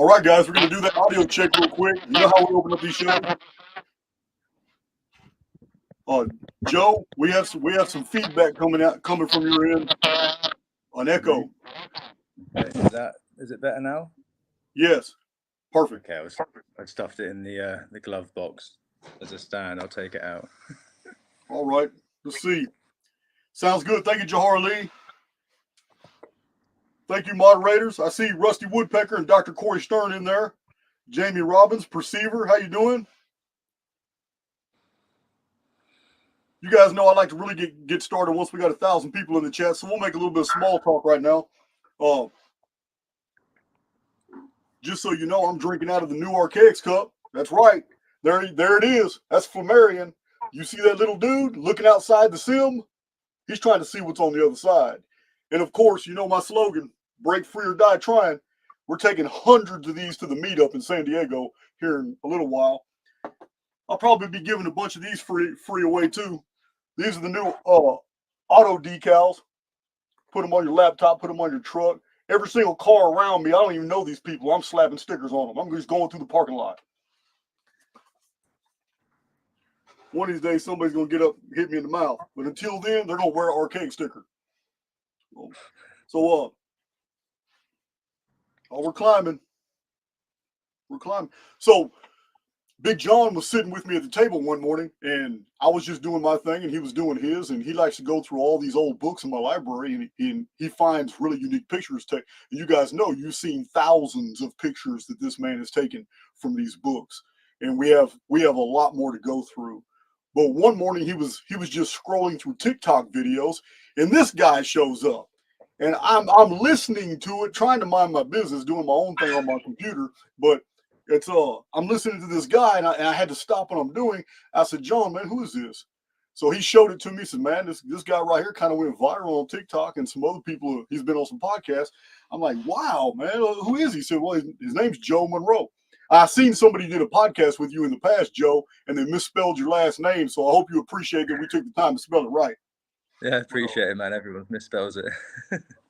All right, guys, we're going to do that audio check real quick. You know how we open up these shows? Joe, we have some feedback coming from your end. An echo. Okay. Is it better now? Yes. Perfect. Okay, I stuffed it in the glove box as a stand. I'll take it out. All right. Let's see. Sounds good. Thank you, Jahar Lee. Thank you, moderators. I see Rusty Woodpecker and Dr. Corey Stern in there. Jamie Robbins, Perceiver, how you doing? You guys know I like to really get started once we got 1,000 people in the chat, so we'll make a little bit of small talk right now. Just so you know, I'm drinking out of the new Archaics cup. That's right. There it is. That's Flammarion. You see that little dude looking outside the sim? He's trying to see what's on the other side. And of course, you know my slogan, break free or die trying. We're taking hundreds of these to the meetup in San Diego here in a little while. I'll probably be giving a bunch of these free away too. These are the new auto decals. Put them on your laptop, put them on your truck. Every single car around me, I don't even know these people. I'm slapping stickers on them. I'm just going through the parking lot. One of these days, somebody's going to get up and hit me in the mouth. But until then, they're going to wear an arcade sticker. So, we're climbing. We're climbing. So, Big Jon was sitting with me at the table one morning, and I was just doing my thing, and he was doing his, and he likes to go through all these old books in my library, and he finds really unique pictures. And you guys know you've seen thousands of pictures that this man has taken from these books, and we have a lot more to go through. But one morning he was just scrolling through TikTok videos, and this guy shows up, and I'm listening to it, trying to mind my business, doing my own thing on my computer, but it's I'm listening to this guy, and I had to stop what I'm doing. I said, Jon, man, who is this? So he showed it to me. He said, man, this guy right here kind of went viral on TikTok, and some other people, he's been on some podcasts. I'm like, wow, man, who is he? He said, well, his name's Joe Munroe. I seen somebody did a podcast with you in the past, Joe, and they misspelled your last name. So I hope you appreciate that we took the time to spell it right. Yeah, I appreciate it, man. Everyone misspells it.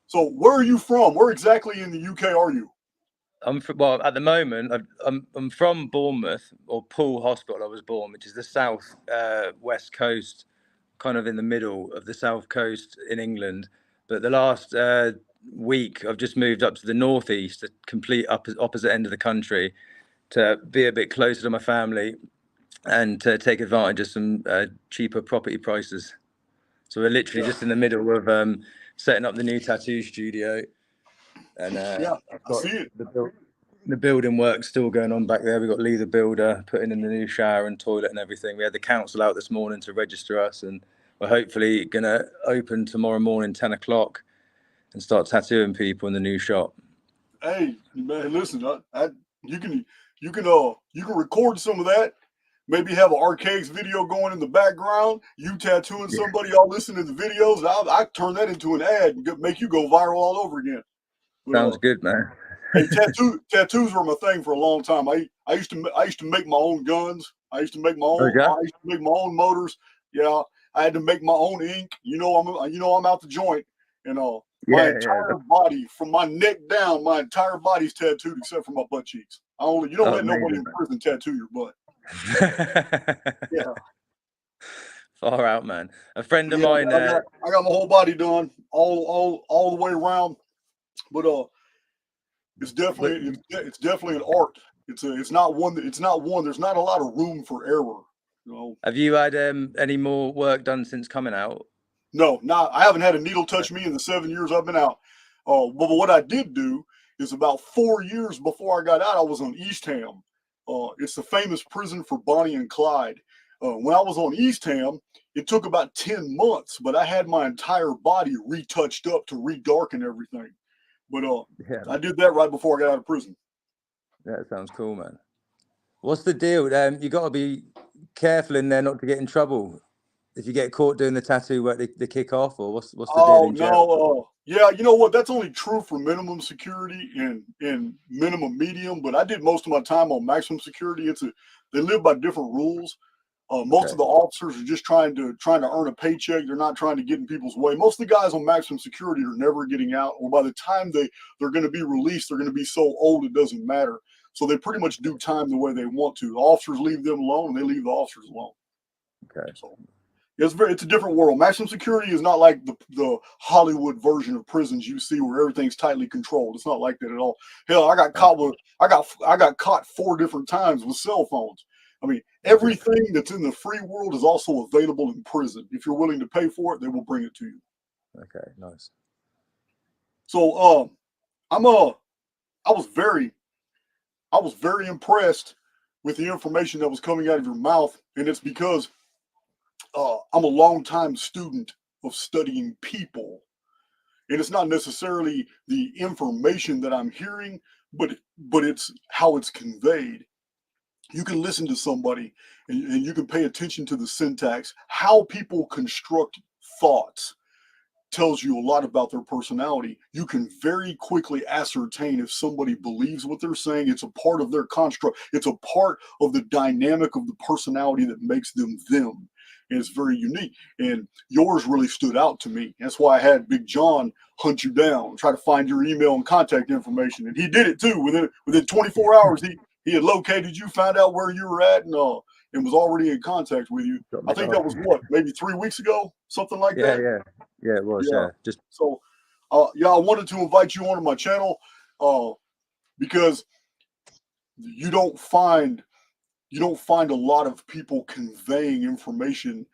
So where are you from? Where exactly in the UK are you? Well, at the moment, I'm from Bournemouth, or Poole Hospital. I was born, which is the south west coast, kind of in the middle of the south coast in England. But the last week, I've just moved up to the northeast, the complete opposite end of the country, to be a bit closer to my family and to take advantage of some cheaper property prices. So we're literally just in the middle of setting up the new tattoo studio. And I've got I see it. The building work's still going on back there. We've got Lee the builder putting in the new shower and toilet and everything. We had the council out this morning to register us, and we're hopefully going to open tomorrow morning, 10 o'clock, and start tattooing people in the new shop. Hey, man, listen, you can record some of that. Maybe have an Archaics video going in the background. You tattooing somebody, y'all listening to the videos. I turn that into an ad and make you go viral all over again. Sounds good, man. Hey, tattoos were my thing for a long time. I used to make my own guns. I used to make my own. Okay. I used to make my own motors. Yeah, I had to make my own ink. I'm out the joint. My entire body, from my neck down, my entire body's tattooed except for my butt cheeks. You don't let nobody in prison tattoo your butt. Yeah. Far out, man. A friend of mine. I got my whole body done, all the way around. But it's definitely an art. It's not one. There's not a lot of room for error. Have you had any more work done since coming out? No, I haven't had a needle touch me in the 7 years I've been out. But what I did do is about 4 years before I got out, I was on Eastham. It's the famous prison for Bonnie and Clyde. When I was on Eastham, it took about 10 months, but I had my entire body retouched up to redarken everything. But I did that right before I got out of prison. That sounds cool, man. What's the deal? You got to be careful in there not to get in trouble. If you get caught doing the tattoo work, they kick off, or what's the deal in jail? Yeah, you know what? That's only true for minimum security and minimum medium. But I did most of my time on maximum security. They live by different rules. Most of the officers are just trying to earn a paycheck. They're not trying to get in people's way. Most of the guys on maximum security are never getting out, or by the time they're going to be released, they're going to be so old it doesn't matter. So they pretty much do time the way they want to. The officers leave them alone, and they leave the officers alone. Okay. So it's a different world. Maximum security is not like the Hollywood version of prisons you see where everything's tightly controlled. It's not like that at all. Hell, I got caught 4 different times with cell phones. I mean, everything that's in the free world is also available in prison. If you're willing to pay for it, they will bring it to you. Okay, nice. So I was very impressed with the information that was coming out of your mouth, and it's because I'm a longtime student of studying people, and it's not necessarily the information that I'm hearing, but it's how it's conveyed. You can listen to somebody and you can pay attention to the syntax. How people construct thoughts tells you a lot about their personality. You can very quickly ascertain if somebody believes what they're saying. It's a part of their construct. It's a part of the dynamic of the personality that makes them them. And it's very unique. And yours really stood out to me. That's why I had Big Jon hunt you down, try to find your email and contact information. And he did it too. Within 24 hours, he had located you, found out where you were at, and was already in contact with you. I think that was maybe 3 weeks ago, something like that. Yeah, it was. Yeah, just so, I wanted to invite you onto my channel, because you don't find a lot of people conveying information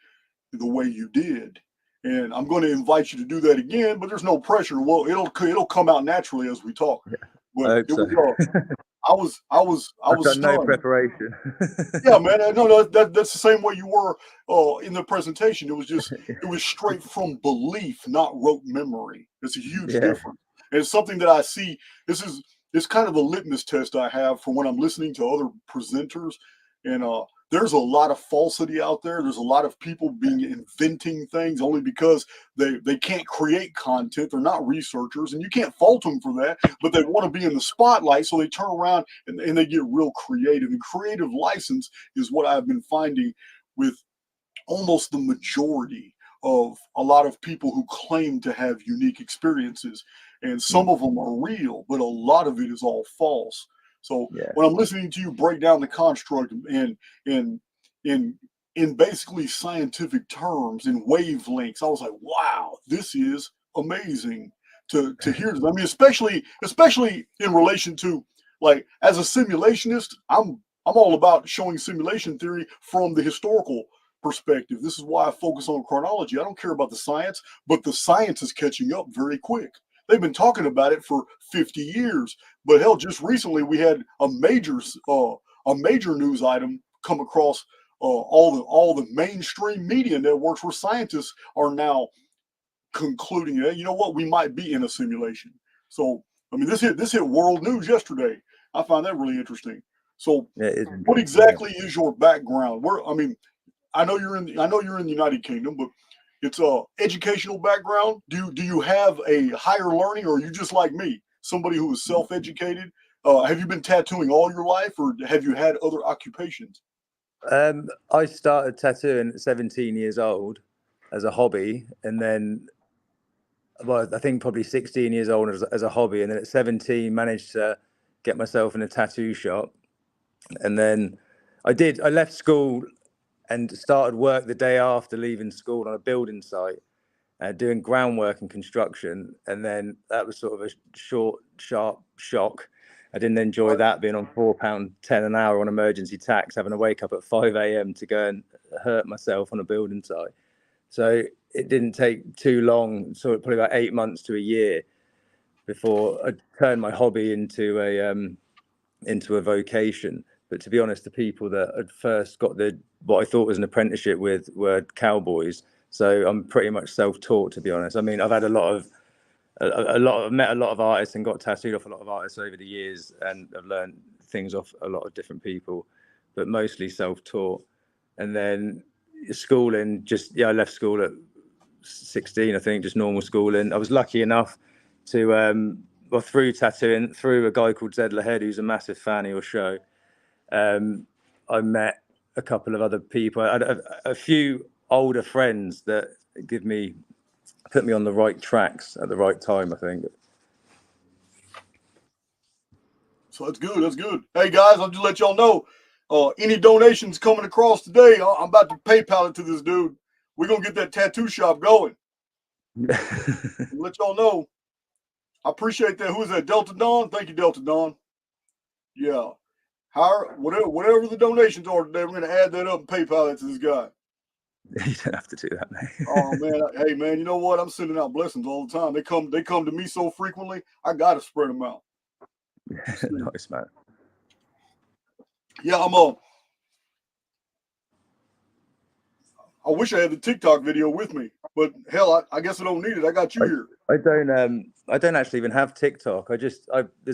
the way you did. And I'm going to invite you to do that again, but there's no pressure. Well, it'll come out naturally as we talk. Yeah, but I hope so. I was I've done no stunned. preparation. Yeah, man. No, that's the same way you were in the presentation. It was straight from belief, not rote memory. It's a huge difference. And it's something that I see. It's kind of a litmus test I have for when I'm listening to other presenters. And there's a lot of falsity out there. There's a lot of people inventing things only because they can't create content. They're not researchers, and you can't fault them for that. But they want to be in the spotlight, so they turn around and they get real creative. And creative license is what I've been finding with almost the majority of a lot of people who claim to have unique experiences. And some of them are real, but a lot of it is all false. So when I'm listening to you break down the construct and in basically scientific terms, in wavelengths, I was like, wow, this is amazing to hear this. I mean, especially in relation to, like, as a simulationist, I'm all about showing simulation theory from the historical perspective. This is why I focus on chronology. I don't care about the science, but the science is catching up very quick. They've been talking about it for 50 years, but hell, just recently we had a major news item come across all the mainstream media networks where scientists are now concluding that, you know what, we might be in a simulation. So, I mean, this hit world news yesterday. I find that really interesting. So, what exactly is your background? I know you're in the United Kingdom, but it's a educational background. Do you have a higher learning, or are you just like me, somebody who is self-educated? Have you been tattooing all your life, or have you had other occupations? I started tattooing at 17 years old as a hobby, and then, well, I think probably 16 years old as a hobby, and then at 17 managed to get myself in a tattoo shop, and then I left school and started work the day after leaving school on a building site, doing groundwork and construction. And then that was sort of a short, sharp shock. I didn't enjoy that, being on £4.10 an hour on emergency tax, having to wake up at 5 a.m. to go and hurt myself on a building site. So it didn't take too long, so probably about 8 months to a year, before I turned my hobby into a vocation. But to be honest, the people that had first got what I thought was an apprenticeship with were cowboys. So I'm pretty much self-taught, to be honest. I mean, I've had I've met a lot of artists and got tattooed off a lot of artists over the years, and I've learned things off a lot of different people, but mostly self-taught. And then schooling, I left school at 16, I think, just normal schooling. I was lucky enough to, through tattooing, through a guy called Zed Lahead, who's a massive fan of your show, I met a couple of other people. I had a few older friends that put me on the right tracks at the right time, I think. So that's good. That's good. Hey guys, I'll just let y'all know. Any donations coming across today, I'm about to PayPal it to this dude. We're gonna get that tattoo shop going. Let y'all know. I appreciate that. Who is that? Delta Dawn? Thank you, Delta Dawn. Yeah. Whatever the donations are today, we're gonna add that up and PayPal it to this guy. You don't have to do that, mate. Oh man, hey man, you know what? I'm sending out blessings all the time. They come to me so frequently. I gotta spread them out. Nice, man. Yeah, I wish I had the TikTok video with me, but hell, I guess I don't need it. I got you here. I don't actually even have TikTok. There's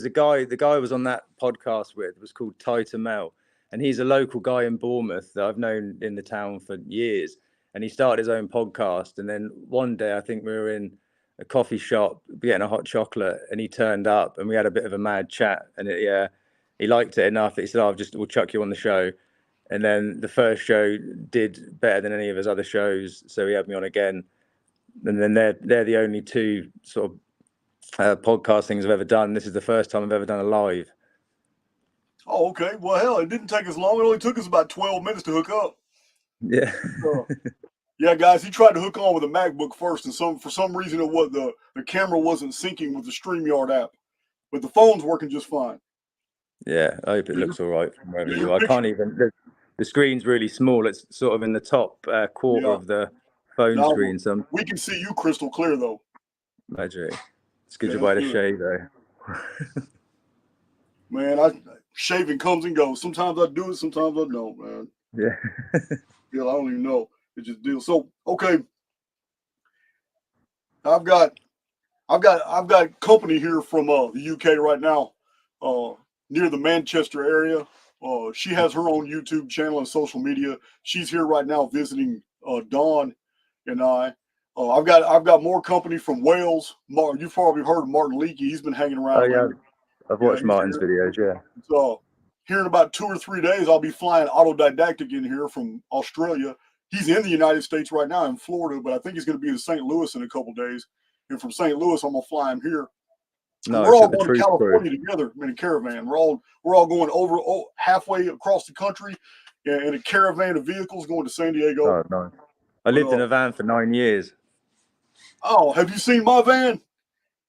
a guy, the guy I was on that podcast with was called Tighter Mel, and he's a local guy in Bournemouth that I've known in the town for years. And he started his own podcast. And then one day, I think we were in a coffee shop getting a hot chocolate, and he turned up, and we had a bit of a mad chat. And he liked it enough that he said, we'll chuck you on the show." And then the first show did better than any of his other shows, so he had me on again. And then they're the only two sort of podcast things I've ever done. This is the first time I've ever done a live. Oh, okay. Well, hell, it didn't take us long. It only took us about 12 minutes to hook up. Yeah. Yeah, guys, he tried to hook on with a MacBook first, and for some reason the camera wasn't syncing with the StreamYard app, but the phone's working just fine. Yeah, I hope it looks all right from wherever you are. I can't even. The screen's really small. It's sort of in the top quarter of the phone screen. So we can see you crystal clear, though. Magic. It's good you're by the shave, though. Man, shaving comes and goes. Sometimes I do it, sometimes I don't, man. Yeah. Yeah, I don't even know. It just deals. So, okay. I've got company here from the UK right now, near the Manchester area. She has her own YouTube channel and social media. She's here right now visiting Dawn and I. I've got more company from Wales. You've probably heard of Martin Leakey. He's been hanging around. Oh yeah, I've watched Martin's videos. Yeah. So here in about 2 or 3 days, I'll be flying autodidactic in here from Australia. He's in the United States right now in Florida, but I think he's going to be in St. Louis in a couple days. And from St. Louis, I'm gonna fly him here. No, we're all going to California together in a caravan. We're all going over halfway across the country in a caravan of vehicles going to San Diego. Oh, nice. I lived in a van for 9 years. Oh, have you seen my van?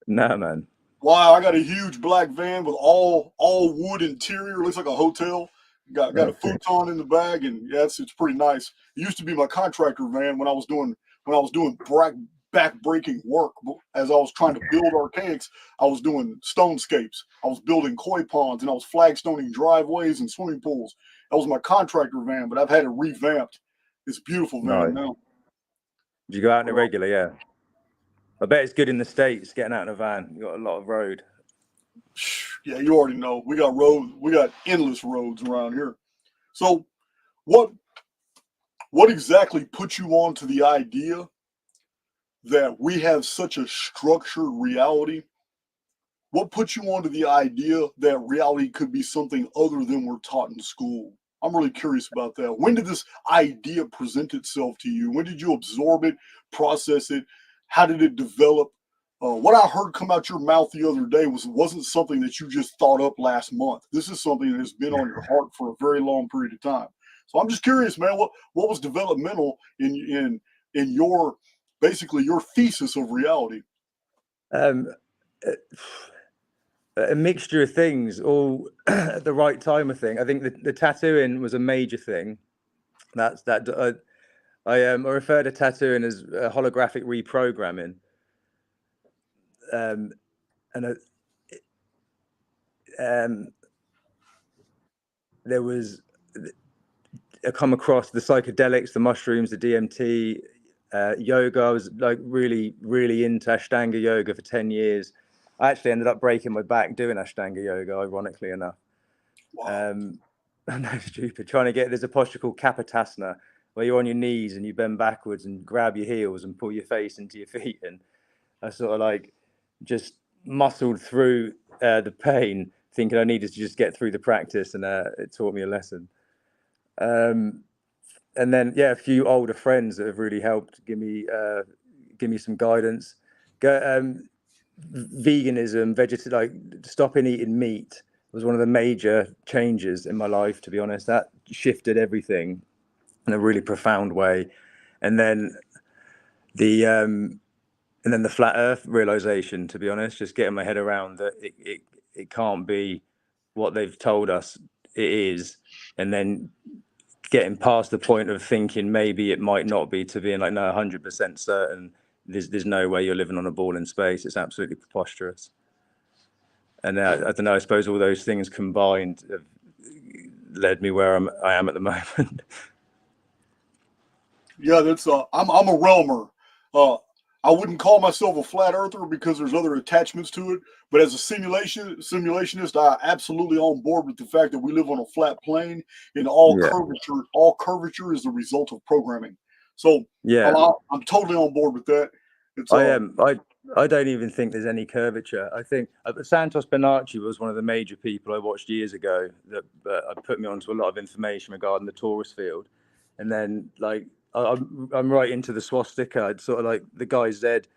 No, man. Wow, I got a huge black van with all wood interior. Looks like a hotel. Got a futon in the bag, and yeah, it's pretty nice. It used to be my contractor van when I was doing back-breaking work. As I was trying to build archaics, I was doing stonescapes. I was building koi ponds, and I was flagstoning driveways and swimming pools. That was my contractor van, but I've had it revamped. It's a beautiful van now. Did you go out in a regular? Yeah. I bet it's good in the States getting out in a van. You got a lot of road. Yeah, you already know. We got roads. We got endless roads around here. So, what exactly put you on to the idea that we have such a structured reality? What put you onto the idea that reality could be something other than we're taught in school? I'm really curious about that. When did this idea present itself to you? When did you absorb it, process it? How did it develop? What I heard come out your mouth the other day wasn't something that you just thought up last month. This is something that has been on your heart for a very long period of time. So I'm just curious, man, what was developmental in your basically your thesis of reality? A mixture of things, all at the right time. I think. I think the tattooing was a major thing. I refer to tattooing as holographic reprogramming. There was, I come across the psychedelics, the mushrooms, the DMT, yoga. I was like really, really into Ashtanga yoga for 10 years. I actually ended up breaking my back doing Ashtanga yoga, ironically enough. Wow. No, stupid. There's a posture called Kapotasana, where you're on your knees and you bend backwards and grab your heels and pull your face into your feet. And I sort of like just muscled through the pain, thinking I needed to just get through the practice, and it taught me a lesson. And then a few older friends that have really helped give me some guidance. Veganism, like stopping eating meat was one of the major changes in my life, to be honest. That shifted everything in a really profound way. And then the flat earth realization, to be honest, just getting my head around that it can't be what they've told us it is, and then getting past the point of thinking maybe it might not be, to being like, no, 100% certain there's no way you're living on a ball in space. It's absolutely preposterous. And I don't know, I suppose all those things combined have led me where I am at the moment. Yeah, that's I'm a realmer. I wouldn't call myself a flat earther because there's other attachments to it. But as a simulationist, I absolutely on board with the fact that we live on a flat plane, and all curvature is the result of programming. So I'm totally on board with that. I don't even think there's any curvature. I think Santos Bonacci was one of the major people I watched years ago that put me onto a lot of information regarding the Taurus field. And then like I'm right into the swastika. It's sort of like the guy Zed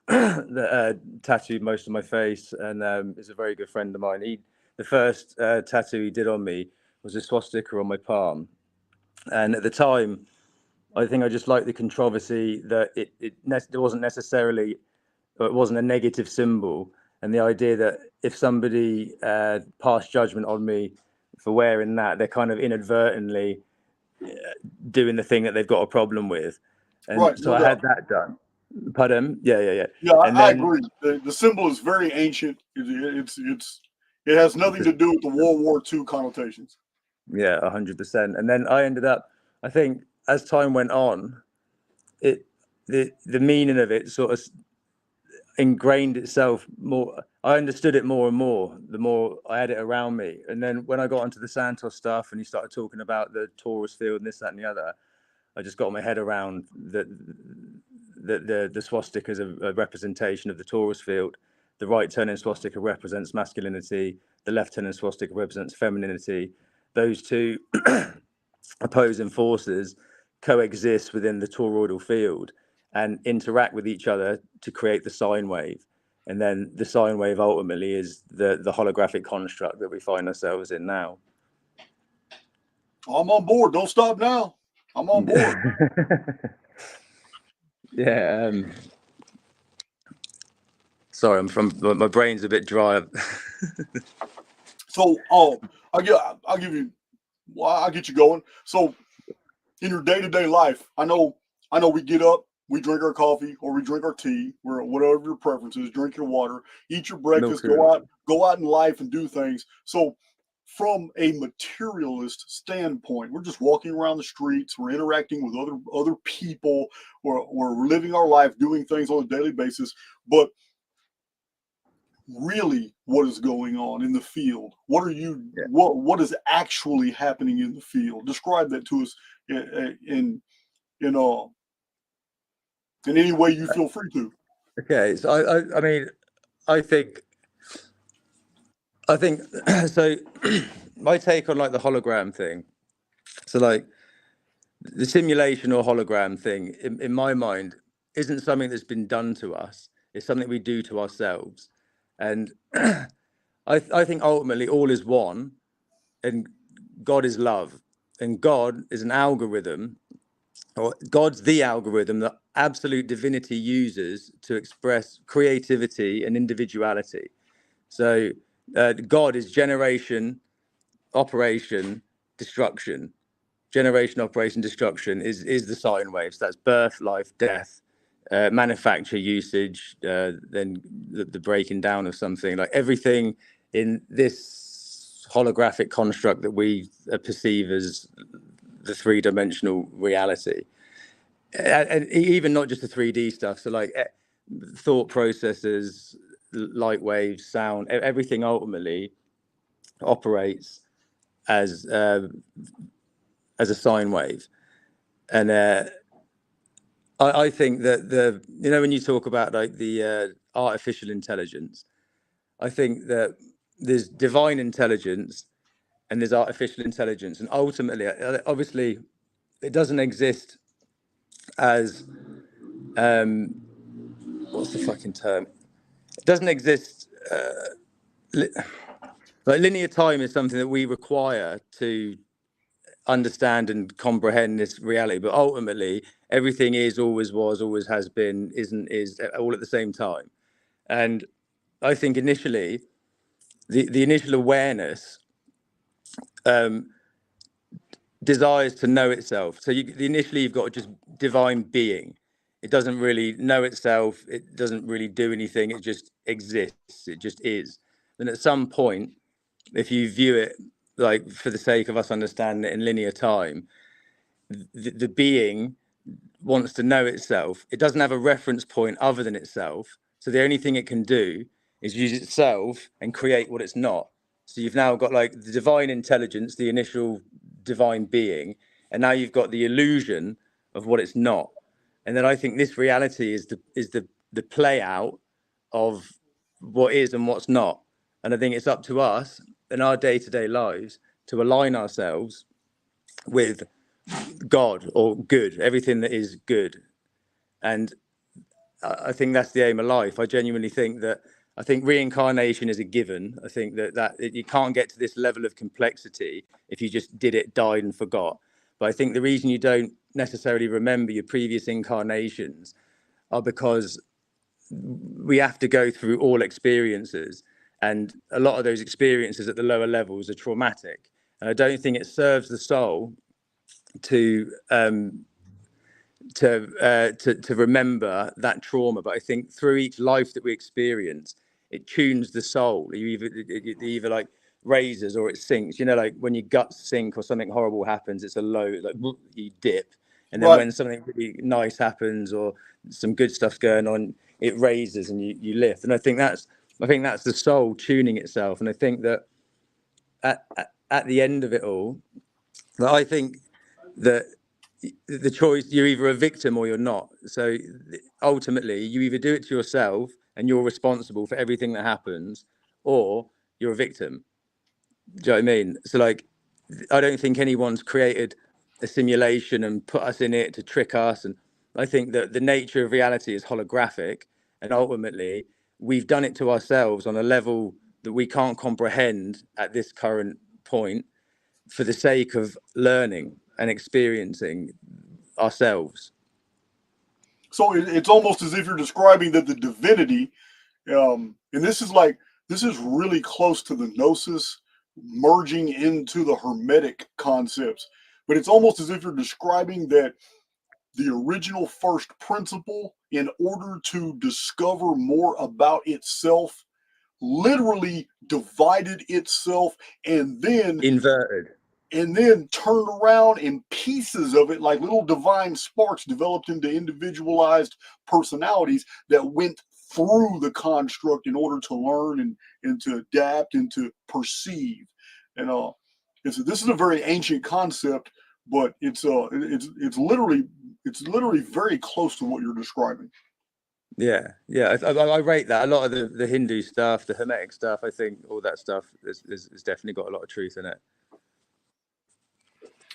that tattooed most of my face, and is a very good friend of mine. The first tattoo he did on me was a swastika on my palm. And at the time, I think I just liked the controversy that it wasn't necessarily, or it wasn't a negative symbol. And the idea that if somebody passed judgment on me for wearing that, they're kind of inadvertently doing the thing that they've got a problem with. And so I had that done. Pardon? Yeah. Yeah, I agree. The symbol is very ancient. It has nothing to do with the World War II connotations. Yeah, 100%. And then I ended up, I think, as time went on, the meaning of it sort of ingrained itself more. I understood it more and more the more I had it around me. And then when I got onto the Santos stuff and you started talking about the Taurus field and this, that, and the other, I just got my head around that the swastika is a representation of the Taurus field. The right turning swastika represents masculinity. The left turning swastika represents femininity. Those two opposing forces coexist within the toroidal field and interact with each other to create the sine wave. And then the sine wave ultimately is the holographic construct that we find ourselves in now. I'm on board. Don't stop now. I'm on board. Yeah. Sorry, my brain's a bit dry. So, I'll get you going. So, in your day-to-day life, I know we get up, we drink our coffee or we drink our tea, or whatever your preference is. Drink your water, eat your breakfast, go out in life and do things. So, from a materialist standpoint, we're just walking around the streets, we're interacting with other people, we're living our life, doing things on a daily basis, but really what is going on in the field? What is actually happening in the field? Describe that to us in any way you feel free to. Okay, so I mean, I think so. My take on like the hologram thing. So like the simulation or hologram thing, in my mind, isn't something that's been done to us. It's something we do to ourselves. And I think ultimately all is one, and God is love, and God is an algorithm, or God's the algorithm that absolute divinity uses to express creativity and individuality. So God is generation, operation, destruction. Generation, operation, destruction is the sine waves. That's birth, life, death, manufacture, usage, then the breaking down of something. Like everything in this holographic construct that we perceive as the three-dimensional reality, and even not just the 3D stuff. So like thought processes, light waves, sound, everything ultimately operates as a sine wave. And I think that when you talk about like the artificial intelligence, I think that there's divine intelligence and there's artificial intelligence, and ultimately, obviously, it doesn't exist as what's the fucking term? It doesn't exist. Like linear time is something that we require to understand and comprehend this reality, but ultimately, everything is, always was, always has been, isn't, is, all at the same time. And I think initially, the initial awareness desires to know itself. So initially you've got just divine being. It doesn't really know itself. It doesn't really do anything. It just exists. It just is. Then at some point, if you view it like for the sake of us understanding it in linear time, the being wants to know itself. It doesn't have a reference point other than itself. So the only thing it can do is use itself and create what it's not. So you've now got like the divine intelligence, the initial divine being, and now you've got the illusion of what it's not. And then I think this reality is the play out of what is and what's not. And I think it's up to us in our day-to-day lives to align ourselves with God or good, everything that is good. And I think that's the aim of life. I genuinely think that, I think reincarnation is a given. I think that you can't get to this level of complexity if you just did it, died and forgot. But I think the reason you don't necessarily remember your previous incarnations are because we have to go through all experiences. And a lot of those experiences at the lower levels are traumatic. And I don't think it serves the soul to remember that trauma. But I think through each life that we experience, it tunes the soul. It either like raises or it sinks. You know, like when your guts sink or something horrible happens, it's a low, like you dip. And then Right. when something really nice happens or some good stuff's going on, it raises and you lift. And I think that's the soul tuning itself. And I think that at the end of it all, that I think that the choice, you're either a victim or you're not. So ultimately you either do it to yourself and you're responsible for everything that happens, or you're a victim. Do you know what I mean? So like, I don't think anyone's created a simulation and put us in it to trick us. And I think that the nature of reality is holographic, and ultimately we've done it to ourselves on a level that we can't comprehend at this current point, for the sake of learning and experiencing ourselves. So it's almost as if you're describing that the divinity, and this is really close to the gnosis merging into the hermetic concepts, but it's almost as if you're describing that the original first principle, in order to discover more about itself, literally divided itself and then Inverted. turned around, and pieces of it, like little divine sparks, developed into individualized personalities that went through the construct in order to learn and to adapt and to perceive. And this is a very ancient concept, but it's literally very close to what you're describing. Yeah, I rate that. A lot of the Hindu stuff, the Hermetic stuff, I think all that stuff is definitely got a lot of truth in it.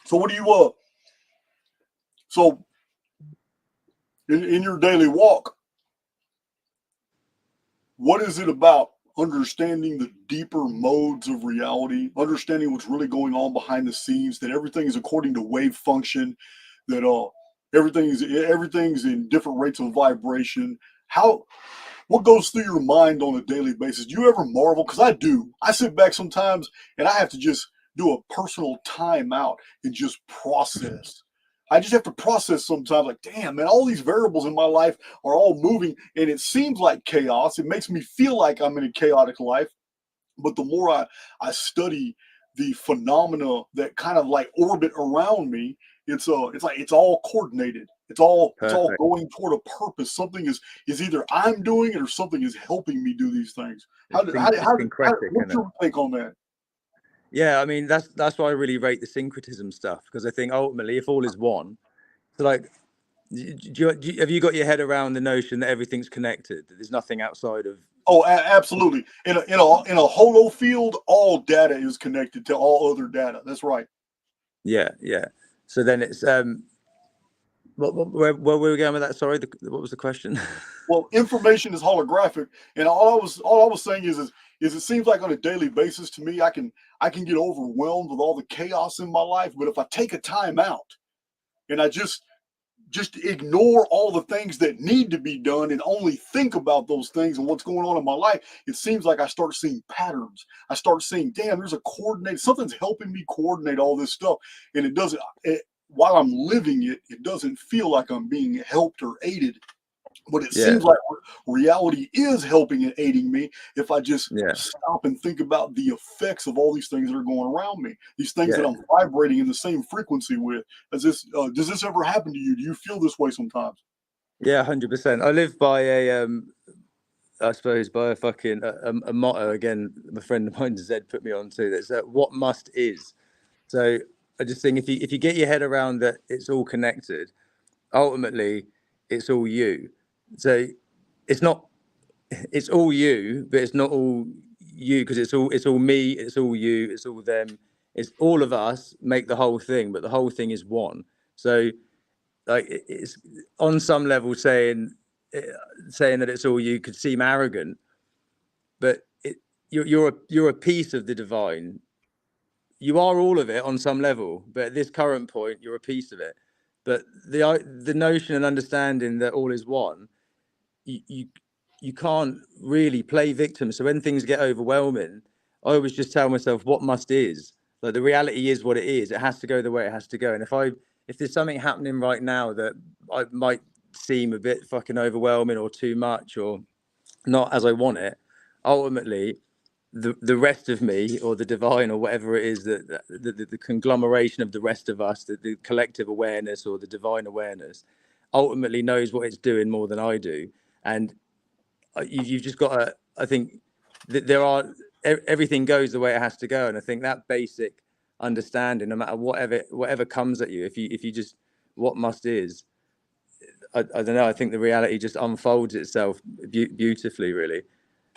So what do you so in your daily walk, what is it about understanding the deeper modes of reality, understanding what's really going on behind the scenes, that everything is according to wave function, that everything's in different rates of vibration? What goes through your mind on a daily basis? Do you ever marvel? Because I do. I sit back sometimes and I have to just do a personal timeout and just process. I just have to process sometimes, like, damn, man, all these variables in my life are all moving and it seems like chaos. It makes me feel like I'm in a chaotic life. But the more I study the phenomena that kind of like orbit around me, it's like it's all coordinated. It's all Perfect. going toward a purpose. Something is either I'm doing it or something is helping me do these things. What's your take on that? Yeah, I mean that's why I really rate the syncretism stuff, because I think ultimately, if all is one, so like, have you got your head around the notion that everything's connected, that there's nothing outside of Oh, absolutely. In a holo field, all data is connected to all other data. That's right. Yeah, yeah. So then it's where were we going with that? Sorry, what was the question? Well, information is holographic, and all I was saying is it seems like on a daily basis to me, I can get overwhelmed with all the chaos in my life. But if I take a time out and I just ignore all the things that need to be done and only think about those things and what's going on in my life, it seems like I start seeing patterns. I start seeing, damn, there's a coordinate, something's helping me coordinate all this stuff. And while I'm living it, it doesn't feel like I'm being helped or aided. But it Yeah, seems like reality is helping and aiding me if I just yeah, stop and think about the effects of all these things that are going around me, these things yeah, that I'm vibrating in the same frequency with. Does this ever happen to you? Do you feel this way sometimes? yeah. 100%. I live by I suppose by a fucking a motto again. My friend of mine Zed put me on to that's what must is. So I just think if you get your head around that it's all connected, ultimately it's all you. So it's not it's all you, but it's not all you because it's all me, it's all you, it's all them, it's all of us make the whole thing, but the whole thing is one. So like it's on some level saying that it's all you could seem arrogant, but you're a piece of the divine. You are all of it on some level, but at this current point, you're a piece of it. But the notion and understanding that all is one, you you, you can't really play victim. So when things get overwhelming, I always just tell myself what must is. Like the reality is what it is. It has to go the way it has to go. And if there's something happening right now that I might seem a bit fucking overwhelming or too much or not as I want it, ultimately the rest of me or the divine or whatever it is that the conglomeration of the rest of us, the collective awareness or the divine awareness, ultimately knows what it's doing more than I do. And you've just got to, I think that everything goes the way it has to go. And I think that basic understanding, no matter whatever comes at you, if you just what must is, I don't know. I think the reality just unfolds itself beautifully, really.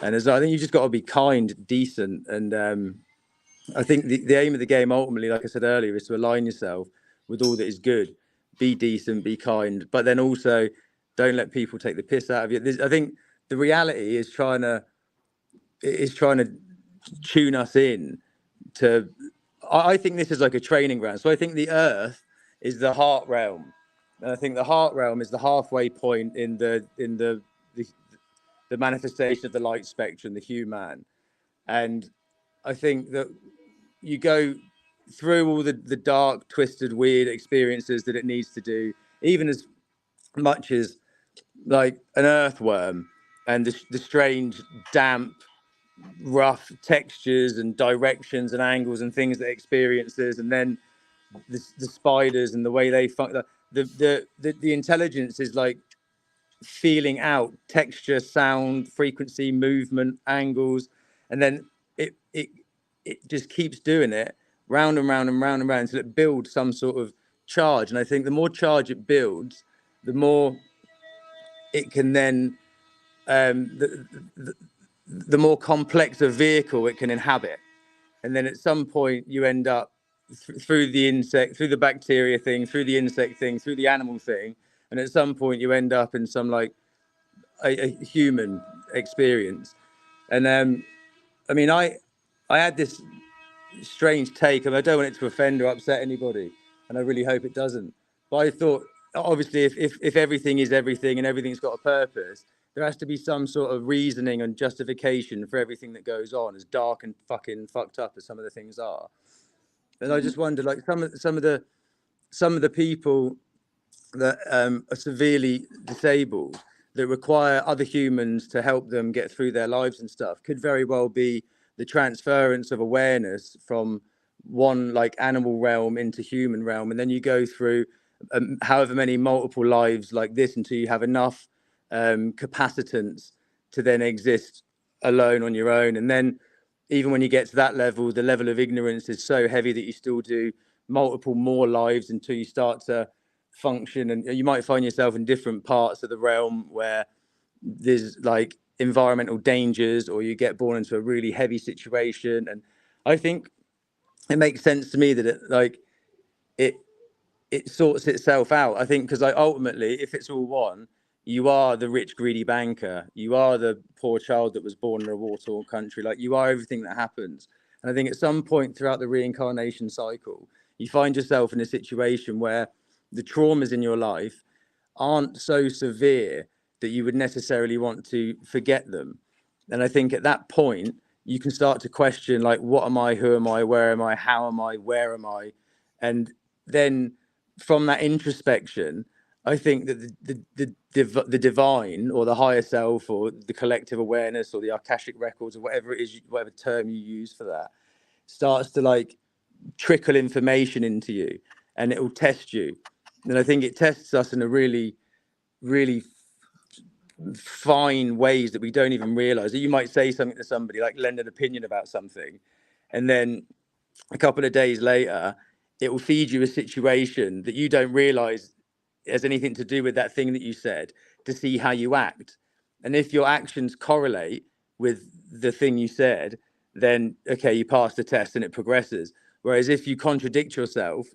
And I think you just got to be kind, decent, and I think the aim of the game ultimately, like I said earlier, is to align yourself with all that is good. Be decent, be kind, but then also don't let people take the piss out of you. I think the reality is trying to tune us in to. I think this is like a training ground. So I think the Earth is the heart realm, and I think the heart realm is the halfway point in the manifestation of the light spectrum, the human. And I think that you go through all the dark, twisted, weird experiences that it needs to do, even as much as like an earthworm and the strange, damp, rough textures and directions and angles and things that it experiences, and then the spiders and the way they the intelligence is like feeling out texture, sound, frequency, movement, angles, and then it just keeps doing it round and round and round and round until it builds some sort of charge. And I think the more charge it builds, the more it can then the more complex a vehicle it can inhabit. And then at some point you end up through the insect, through the bacteria thing, through the insect thing, through the animal thing, and at some point you end up in some like a human experience. And I mean, I had this strange take, and I don't want it to offend or upset anybody, and I really hope it doesn't. But I thought, obviously, if everything is everything and everything's got a purpose, there has to be some sort of reasoning and justification for everything that goes on, as dark and fucking fucked up as some of the things are. And I Mhm. just wonder, like some of the people that are severely disabled that require other humans to help them get through their lives and stuff could very well be the transference of awareness from one like animal realm into human realm, and then you go through however many multiple lives like this until you have enough capacitance to then exist alone on your own. And then even when you get to that level, the level of ignorance is so heavy that you still do multiple more lives until you start to function, and you might find yourself in different parts of the realm where there's like environmental dangers, or you get born into a really heavy situation. And I think it makes sense to me that it sorts itself out. I think because ultimately, if it's all one, you are the rich, greedy banker. You are the poor child that was born in a war-torn country. Like, you are everything that happens. And I think at some point throughout the reincarnation cycle, you find yourself in a situation where the traumas in your life aren't so severe that you would necessarily want to forget them. And I think at that point, you can start to question, like, what am I? Who am I? Where am I? How am I? Where am I? And then from that introspection, I think that the divine, or the higher self, or the collective awareness, or the Akashic records, or whatever it is, whatever term you use for that, starts to like trickle information into you, and it will test you. And I think it tests us in a really, really fine ways that we don't even realize. That you might say something to somebody, like lend an opinion about something, and then a couple of days later, it will feed you a situation that you don't realize has anything to do with that thing that you said, to see how you act. And if your actions correlate with the thing you said, then okay, you pass the test and it progresses. Whereas if you contradict yourself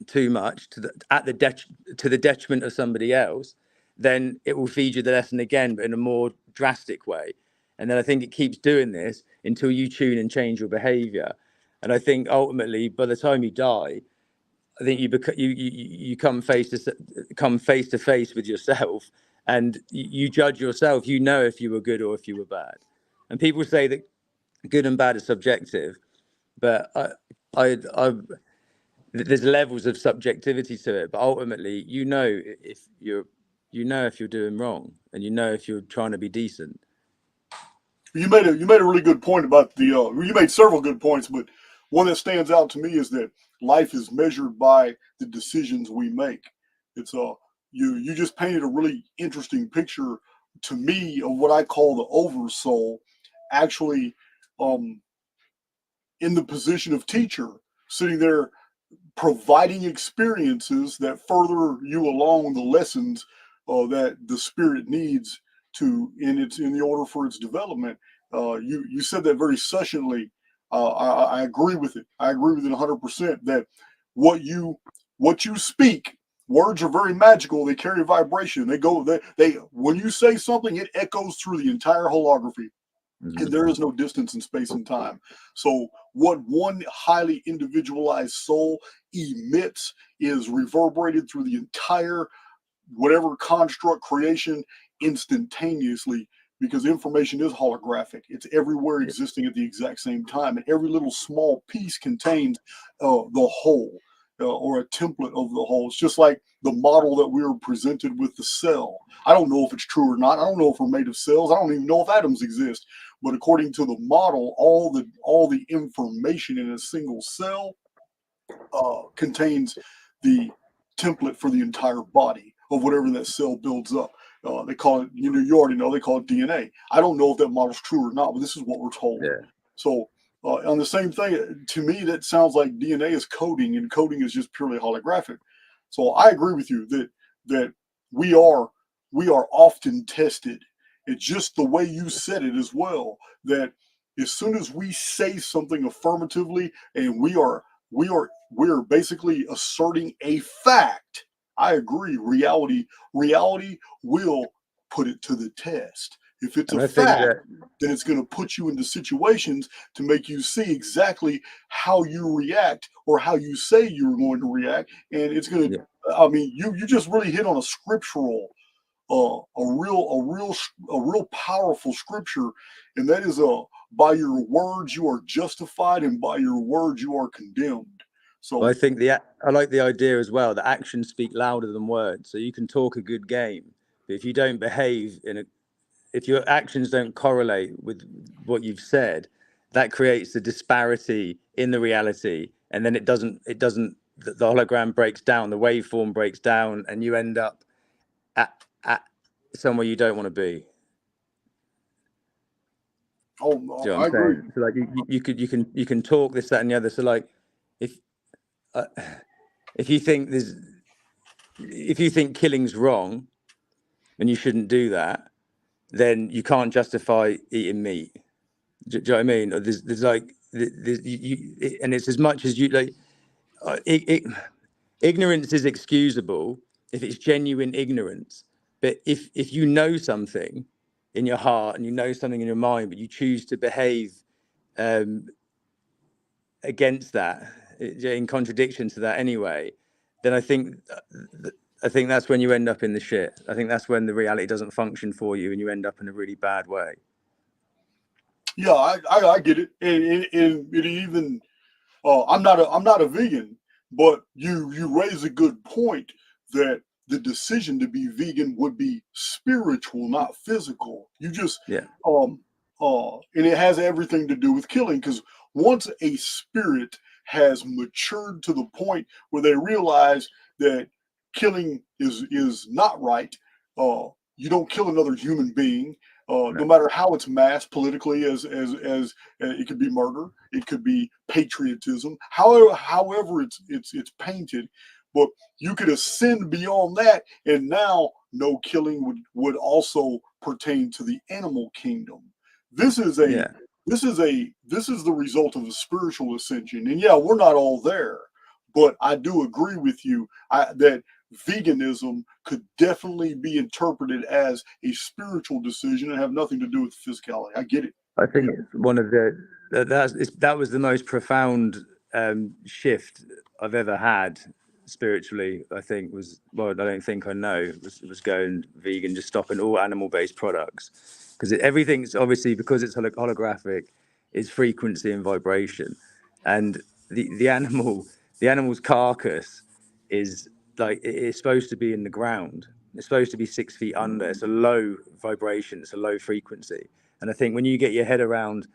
too much to the detriment of somebody else, then it will feed you the lesson again, but in a more drastic way. And then I think it keeps doing this until you tune and change your behavior. And I think ultimately, by the time you die, I think you come face to face with yourself, and you judge yourself. You know if you were good or if you were bad. And people say that good and bad is subjective, but there's levels of subjectivity to it. But ultimately, if you're doing wrong, and if you're trying to be decent. You made a really good point about you made several good points, but one that stands out to me is that life is measured by the decisions we make. It's you just painted a really interesting picture to me of what I call the oversoul, actually, in the position of teacher, sitting there providing experiences that further you along the lessons that the spirit needs in the order for its development. You said that very succinctly. I agree with it. I agree with it 100%. That what you speak, words are very magical. They carry vibration. They when you say something, it echoes through the entire holography. And there is no distance in space and time. So what one highly individualized soul emits is reverberated through the entire whatever construct creation instantaneously, because information is holographic. It's everywhere, existing at the exact same time. And every little small piece contains the whole, or a template of the whole. It's just like the model that we were presented with the cell. I don't know if it's true or not. I don't know if we're made of cells. I don't even know if atoms exist. But according to the model, all the information in a single cell contains the template for the entire body of whatever that cell builds up. They call it, you already know, they call it DNA. I don't know if that model's true or not, but this is what we're told. Yeah. So on the same thing, to me, that sounds like DNA is coding, and coding is just purely holographic. So I agree with you that we are often tested. It's just the way you said it as well, that as soon as we say something affirmatively and we're basically asserting a fact, I agree, reality will put it to the test. If it's a fact, then it's going to put you into situations to make you see exactly how you react, or how you say you're going to react. And it's going to, I mean, you just really hit on a scriptural, a real powerful scripture. And that is, by your words you are justified, and by your words you are condemned. So I think I like the idea as well that actions speak louder than words. So you can talk a good game, but if you don't behave if your actions don't correlate with what you've said, that creates a disparity in the reality, and then the hologram breaks down, the waveform breaks down, and you end up at somewhere you don't want to be. Oh, Do you know what I I'm agree. saying? So like you can talk this, that, and the other. So like if you think killing's wrong and you shouldn't do that, then you can't justify eating meat. Do you know what I mean? Or there's like, and it's as much as you like. Ignorance is excusable if it's genuine ignorance. But if you know something in your heart and you know something in your mind, but you choose to behave against that, in contradiction to that anyway, then I think that's when you end up in the shit. I think that's when the reality doesn't function for you and you end up in a really bad way. Yeah, I get it, and it even I'm not a vegan, but you raise a good point that the decision to be vegan would be spiritual, not physical. You just Yeah. And it has everything to do with killing, because once a spirit has matured to the point where they realize that killing is not right, you don't kill another human being. No matter how it's masked politically, as it could be murder, it could be patriotism, however it's painted, but you could ascend beyond that, and now no killing would also pertain to the animal kingdom. This is a Yeah. this is the result of a spiritual ascension, and yeah, we're not all there, but I do agree with you that veganism could definitely be interpreted as a spiritual decision and have nothing to do with physicality. I get it. I think it's one of that was the most profound shift I've ever had spiritually. I think I don't think I know was going vegan, just stopping all animal-based products, because everything's obviously, because it's holographic, it's frequency and vibration, and the animal's carcass is like, it's supposed to be in the ground. It's supposed to be 6 feet under. It's a low vibration. It's a low frequency. And I think when you get your head around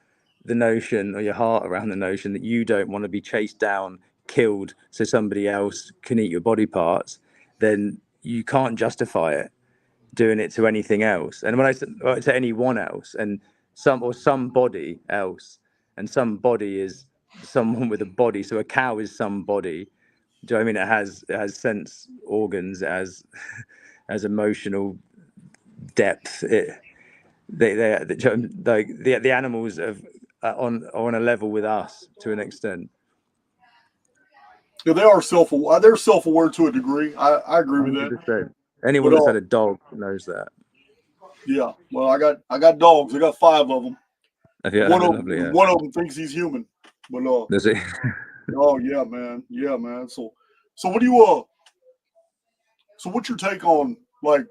the notion, or your heart around the notion, that you don't want to be chased down, killed, so somebody else can eat your body parts, then you can't justify it doing it to anything else. And when I say to anyone else, and somebody else, and somebody is someone with a body. So a cow is somebody. Do you know what I mean? It has sense organs, it has emotional depth. The animals are on a level with us to an extent. Yeah, they are self-aware. They're self-aware to a degree. I agree with that. 100%. Anyone But that's had a dog knows that. yeah, well, I got dogs. I got 5 of them. Yeah, lovely. Yeah. One of them thinks he's human. But Does it? oh yeah, man. Yeah, man. So what do you so what's your take on, like,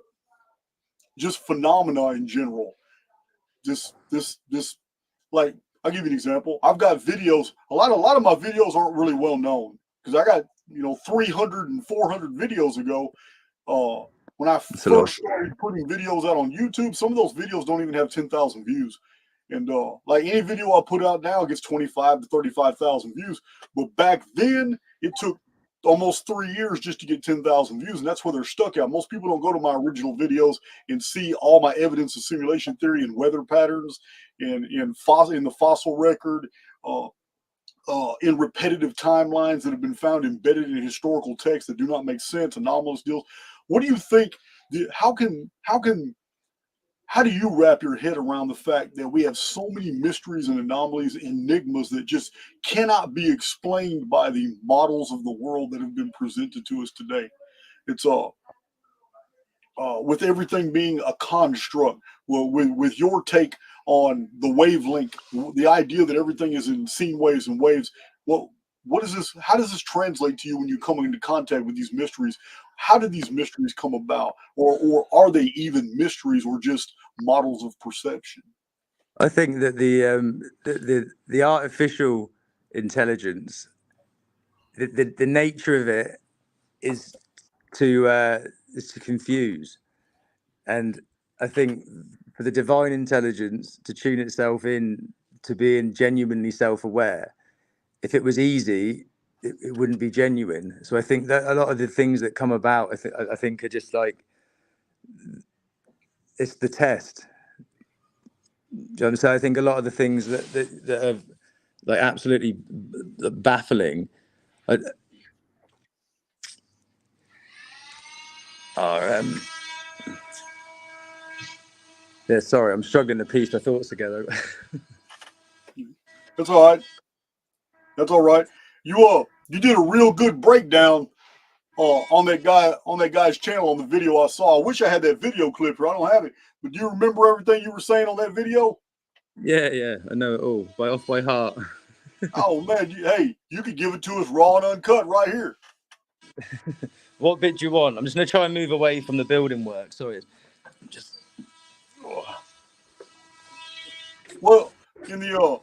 just phenomena in general? This like, I'll give you an example. I've got videos. A lot of my videos aren't really well known, because I got 300 and 400 videos ago. When I first started putting videos out on YouTube, some of those videos don't even have 10,000 views. And like, any video I put out now gets 25 to 35,000 views. But back then, it took almost 3 years just to get 10,000 views, and that's where they're stuck at. Most people don't go to my original videos and see all my evidence of simulation theory and weather patterns, and in the fossil record, in repetitive timelines that have been found embedded in historical texts that do not make sense, anomalous deals. What do you think? How do you wrap your head around the fact that we have so many mysteries and anomalies, enigmas, that just cannot be explained by the models of the world that have been presented to us today? It's with everything being a construct. Well, with your take on the wavelength, the idea that everything is in sine waves and waves. Well, what is this? How does this translate to you when you come into contact with these mysteries? How did these mysteries come about, or are they even mysteries, or just models of perception? I think that the artificial intelligence, the nature of it is to confuse. And I think for the divine intelligence to tune itself in to being genuinely self-aware, if it was easy, it wouldn't be genuine. So I think that a lot of the things that come about, I think are just like, it's the test. Do you know what I'm saying? I think a lot of the things that are like absolutely baffling are Yeah, sorry, I'm struggling to piece my thoughts together. That's all right. That's all right. You did a real good breakdown on that guy's channel on the video I saw. I wish I had that video clip here. I don't have it. But do you remember everything you were saying on that video? Yeah, I know it all by heart. Oh man, hey, you could give it to us raw and uncut right here. What bit do you want? I'm just gonna try and move away from the building work. Sorry, just. Oh. Well, in the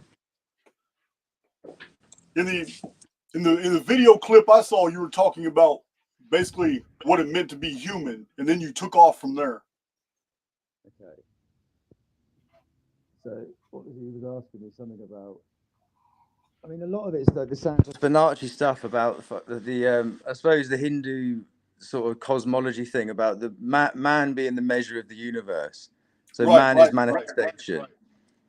in the in the video clip I saw, you were talking about basically what it meant to be human, and then you took off from there. Okay. So what was he was asking me something about? I mean, a lot of it is like the Santospinaci stuff about the I suppose the Hindu sort of cosmology thing about the man being the measure of the universe. So man is manifestation,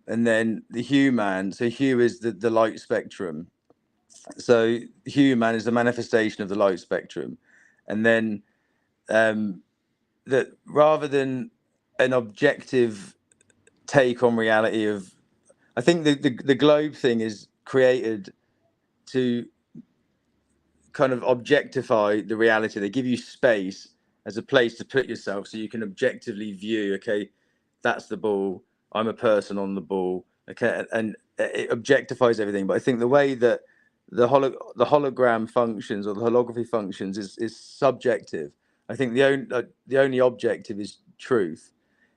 and then the human. So hue is the light spectrum. So human is the manifestation of the light spectrum, and then that rather than an objective take on reality of, I think the globe thing is created to kind of objectify the reality. They give you space as a place to put yourself so you can objectively view, okay, that's the ball, I'm a person on the ball, okay, and it objectifies everything. But I think the way that the hologram functions or the holography functions is subjective. I think the only objective is truth,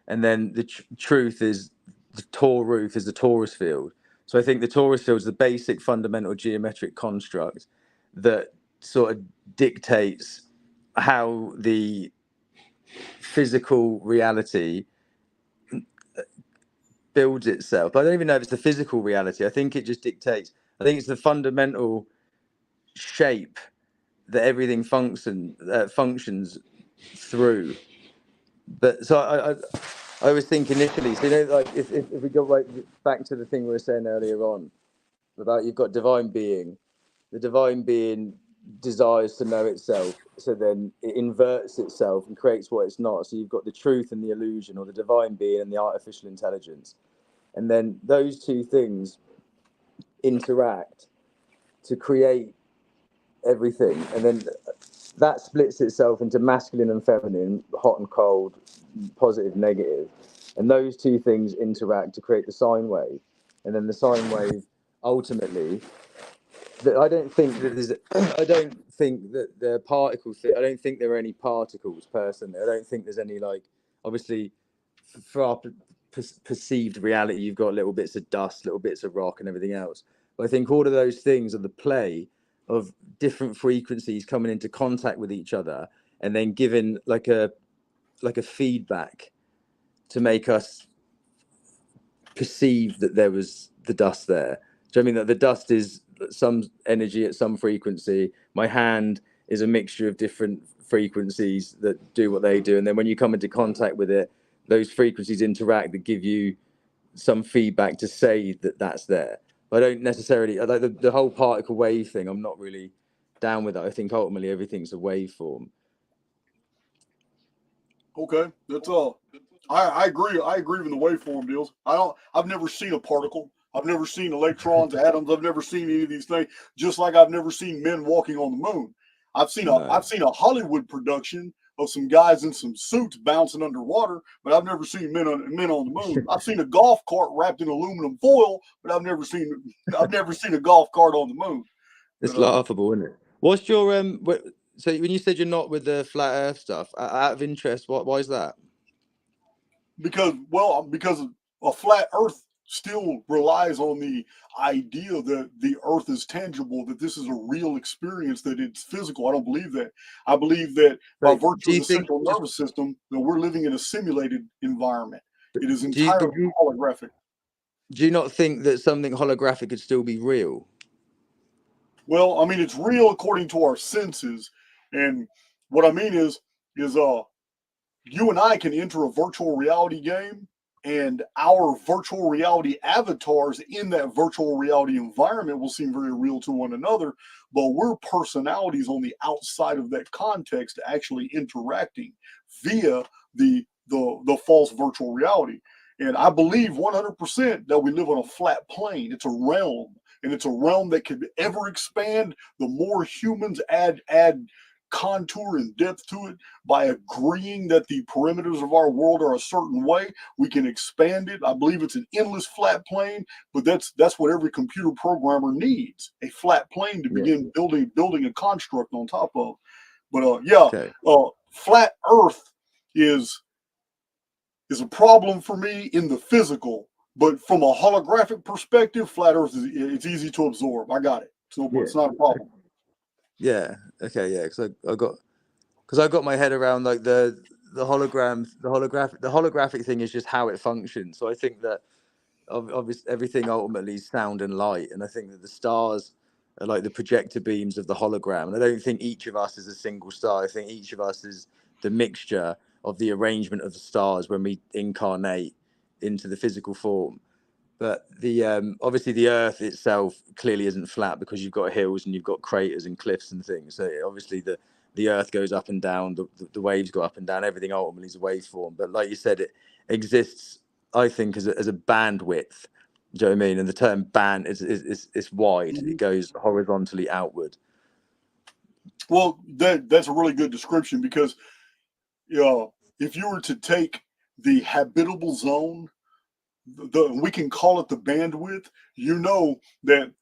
and then the truth is the Taurus field. So I think the Taurus field is the basic fundamental geometric construct that sort of dictates how the physical reality builds itself. But I don't even know if it's the physical reality. I think it just dictates. I think it's the fundamental shape that everything functions through. But so I was thinking initially, so like if we go right back to the thing we were saying earlier on about you've got divine being, the divine being desires to know itself, so then it inverts itself and creates what it's not. So you've got the truth and the illusion, or the divine being and the artificial intelligence, and then those two things interact to create everything, and then that splits itself into masculine and feminine, hot and cold, positive, negative, and those two things interact to create the sine wave, and then the sine wave ultimately. I don't think that I don't think that the particles. I don't think there are any particles personally. I don't think there's any, like, obviously for our perceived reality, you've got little bits of dust, little bits of rock, and everything else. But I think all of those things are the play of different frequencies coming into contact with each other, and then giving like a feedback to make us perceive that there was the dust there. Do you know what I mean? That the dust is some energy at some frequency. My hand is a mixture of different frequencies that do what they do, and then when you come into contact with it, those frequencies interact that give you some feedback to say that that's there. I don't necessarily, I like the whole particle wave thing. I'm not really down with it. I think ultimately everything's a waveform. Okay, that's I agree. I agree with the waveform deals. I've never seen a particle. I've never seen electrons, atoms. I've never seen any of these things. Just like I've never seen men walking on the moon. I've seen a Hollywood production of some guys in some suits bouncing underwater, but I've never seen men on the moon. I've seen a golf cart wrapped in aluminum foil, but I've never seen a golf cart on the moon. It's laughable, isn't it? What's your so when you said you're not with the flat Earth stuff, out of interest, why is that? Because a flat Earth still relies on the idea that the Earth is tangible, that this is a real experience, that it's physical. I don't believe that. I believe that by virtue of the central nervous system, that we're living in a simulated environment. It is entirely holographic. Do you not think that something holographic could still be real? Well, I mean, it's real according to our senses, and what I mean is you and I can enter a virtual reality game, and our virtual reality avatars in that virtual reality environment will seem very real to one another, but we're personalities on the outside of that context actually interacting via the false virtual reality. And I believe 100% that we live on a flat plane. It's a realm, and it's a realm that could ever expand. The more humans add contour and depth to it by agreeing that the perimeters of our world are a certain way, we can expand it. I believe it's an endless flat plane, but that's what every computer programmer needs, a flat plane to begin building a construct on top of. But flat Earth is a problem for me in the physical, but from a holographic perspective, flat Earth it's easy to absorb. I got it. It's not a problem. Yeah. Okay. Yeah. Because I got my head around like the holographic thing is just how it functions. So I think that obviously everything ultimately is sound and light, and I think that the stars are like the projector beams of the hologram. And I don't think each of us is a single star. I think each of us is the mixture of the arrangement of the stars when we incarnate into the physical form. But the obviously the Earth itself clearly isn't flat because you've got hills and you've got craters and cliffs and things. So obviously the Earth goes up and down, the waves go up and down. Everything ultimately is a waveform. But like you said, it exists, I think, as a bandwidth. Do you know what I mean? And the term band is wide. It goes horizontally outward. Well, that's a really good description, because if you were to take the habitable zone, we can call it the bandwidth. You know that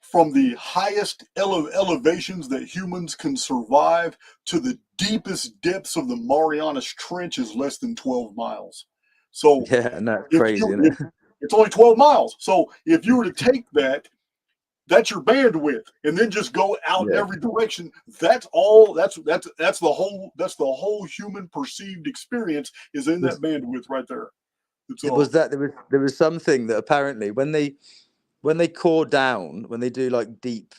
from the highest elevations that humans can survive to the deepest depths of the Marianas Trench is less than 12 miles. So Yeah, and that's crazy, isn't it? It's only 12 miles. So if you were to take that's your bandwidth, and then just go out in every direction. That's all. That's the whole human perceived experience is in that bandwidth right there. It was that there was something that apparently when they core down, when they do like deep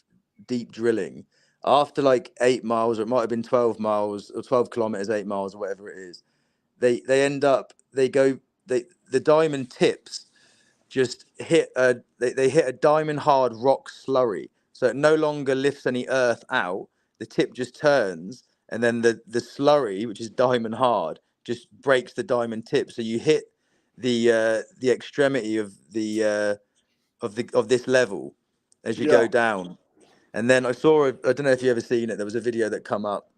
drilling, after like 8 miles, or it might have been 12 miles or 12 kilometers, 8 miles or whatever it is, they end up the diamond tips just hit they hit a diamond hard rock slurry, so it no longer lifts any earth out. The tip just turns, and then the slurry, which is diamond hard, just breaks the diamond tip. So you hit the extremity of this level as you go down. And then I don't know if you ever seen it, there was a video that come up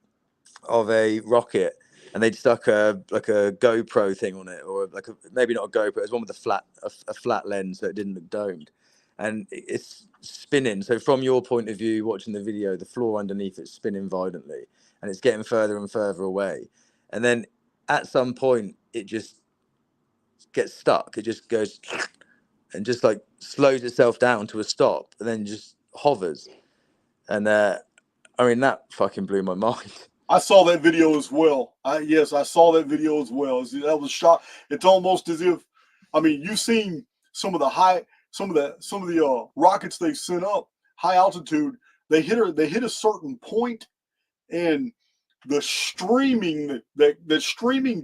of a rocket, and they'd stuck a GoPro thing on it, or like maybe not a GoPro, it was one with a flat lens, so it didn't look domed, and it's spinning. So from your point of view, watching the video, the floor underneath it's spinning violently, and it's getting further and further away, and then at some point it just gets stuck. It just goes and just like slows itself down to a stop, and then just hovers. And I mean, that fucking blew my mind. I saw that video as well. I saw that video as well. That was shot. It's almost as if, I mean, you've seen some of the rockets they sent up high altitude. They hit a certain point, and the streaming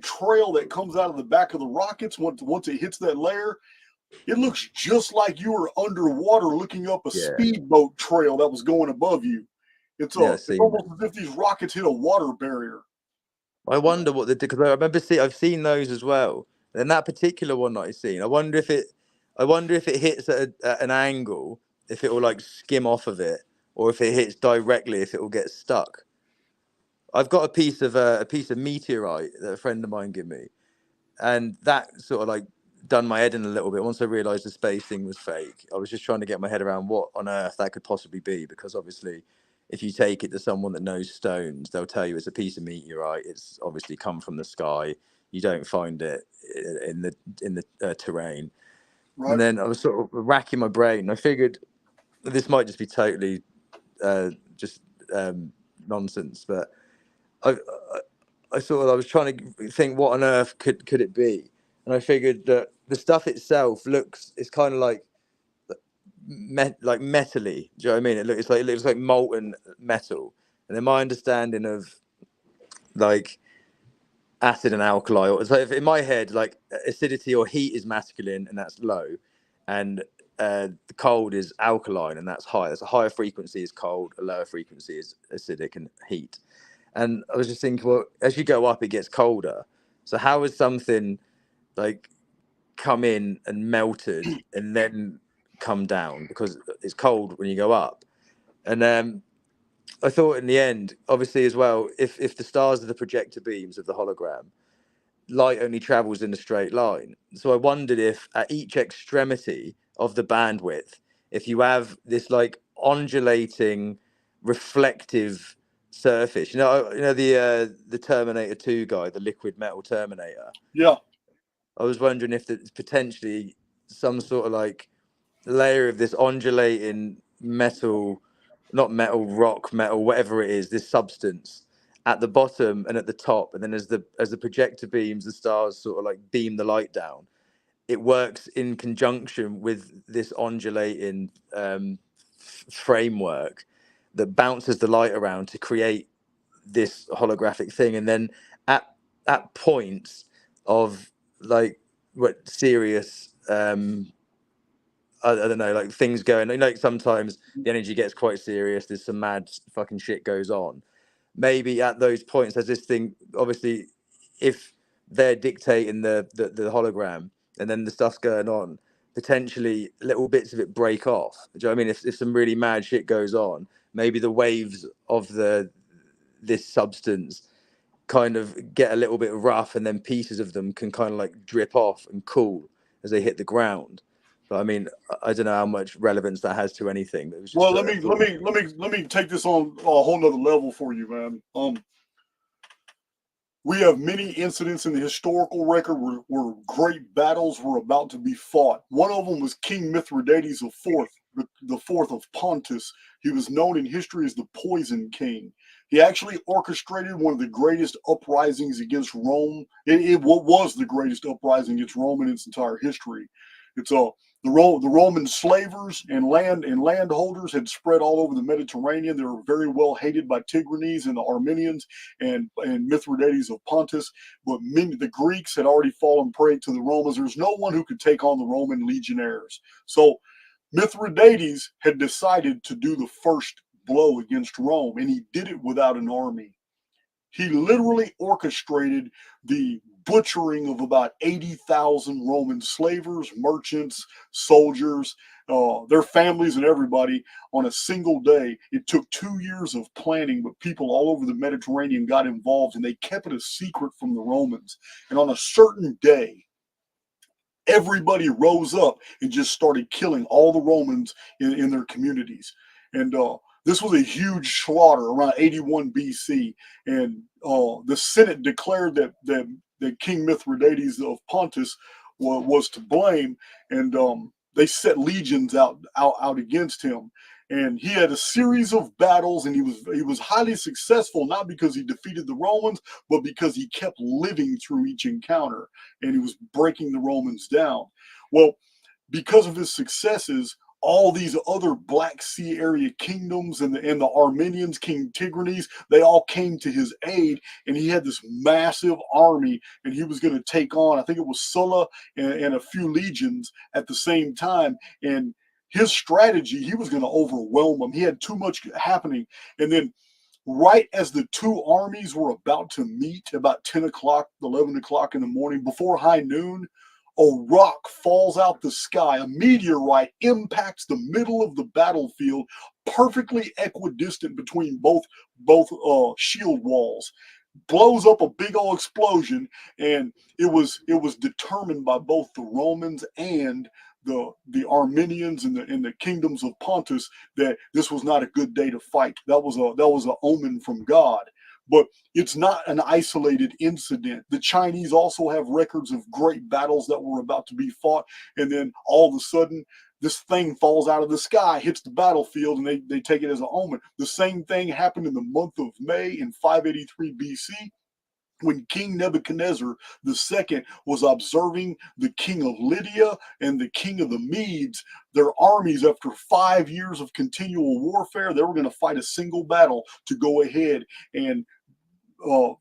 trail that comes out of the back of the rockets once it hits that layer, it looks just like you were underwater looking up a speedboat trail that was going above you. It's almost as if these rockets hit a water barrier. I wonder what they did, because I remember I've seen those as well. And that particular one that I've seen, I wonder if it hits at an angle, if it will like skim off of it, or if it hits directly, if it will get stuck. I've got a piece of meteorite that a friend of mine gave me, and that sort of like done my head in a little bit. Once I realised the space thing was fake, I was just trying to get my head around what on earth that could possibly be, because obviously, if you take it to someone that knows stones, they'll tell you it's a piece of meteorite. It's obviously come from the sky. You don't find it in the terrain. Right. And then I was sort of racking my brain. I figured this might just be totally nonsense, but I was trying to think what on earth could it be, and I figured that the stuff itself it's kind of like metally. Do you know what I mean? It looks like molten metal. And then my understanding of like acid and alkali, so if in my head, like acidity or heat is masculine and that's low, and the cold is alkaline and that's high. That's a higher frequency is cold, a lower frequency is acidic and heat. And I was just thinking, well, as you go up, it gets colder. So how is something like come in and melted and then come down because it's cold when you go up. And I thought in the end, obviously as well, if the stars are the projector beams of the hologram, light only travels in a straight line. So I wondered if at each extremity of the bandwidth, if you have this like undulating, reflective surface, the Terminator 2 guy, the liquid metal Terminator. Yeah. I was wondering if there's potentially some sort of like layer of this undulating metal, not metal, rock, metal, whatever it is, this substance at the bottom and at the top, and then as the projector beams, the stars sort of like beam the light down. It works in conjunction with this undulating framework that bounces the light around to create this holographic thing, and then at points of like what serious I don't know, like things going, like sometimes the energy gets quite serious, there's some mad fucking shit goes on. Maybe at those points there's this thing, obviously, if they're dictating the hologram and then the stuff's going on, potentially little bits of it break off. Do you know what I mean? If some really mad shit goes on, maybe the waves of this substance kind of get a little bit rough, and then pieces of them can kind of like drip off and cool as they hit the ground. But I mean, I don't know how much relevance that has to anything. But it was just Well, let me take this on a whole nother level for you, man. We have many incidents in the historical record where great battles were about to be fought. One of them was King Mithridates IV, the fourth of Pontus. He was known in history as the Poison King. He actually orchestrated one of the greatest uprisings against Rome. It was the greatest uprising against Rome in its entire history. It's the Roman slavers and landholders had spread all over the Mediterranean. They were very well hated by Tigranes and the Armenians and Mithridates of Pontus. But the Greeks had already fallen prey to the Romans. There was no one who could take on the Roman legionnaires. So Mithridates had decided to do the first blow against Rome, and he did it without an army. He literally orchestrated the butchering of about 80,000 Roman slavers, merchants, soldiers, their families, and everybody on a single day. It took 2 years of planning, but people all over the Mediterranean got involved, and they kept it a secret from the Romans. And on a certain day, everybody rose up and just started killing all the Romans in their communities. And this was a huge slaughter around 81 BC. And the Senate declared that King Mithridates of Pontus was to blame. And they set legions out against him. And he had a series of battles, and he was highly successful, not because he defeated the Romans, but because he kept living through each encounter, and he was breaking the Romans down. Well, because of his successes, all these other Black Sea area kingdoms and the Armenians, King Tigranes, they all came to his aid, and he had this massive army, and he was going to take on, I think it was Sulla and a few legions at the same time. And his strategy, he was going to overwhelm them. He had too much happening. And then right as the two armies were about to meet, about 10 o'clock, 11 o'clock in the morning, before high noon, a rock falls out the sky. A meteorite impacts the middle of the battlefield, perfectly equidistant between both shield walls, blows up a big old explosion. And it was determined by both the Romans and the Armenians and the kingdoms of Pontus that this was not a good day to fight. That was an omen from God. But it's not an isolated incident. The Chinese also have records of great battles that were about to be fought, and then all of a sudden this thing falls out of the sky, hits the battlefield, and they take it as an omen. The same thing happened in the month of May in 583 BC. When King Nebuchadnezzar II was observing the king of Lydia and the king of the Medes, their armies, after 5 years of continual warfare, they were going to fight a single battle to go ahead and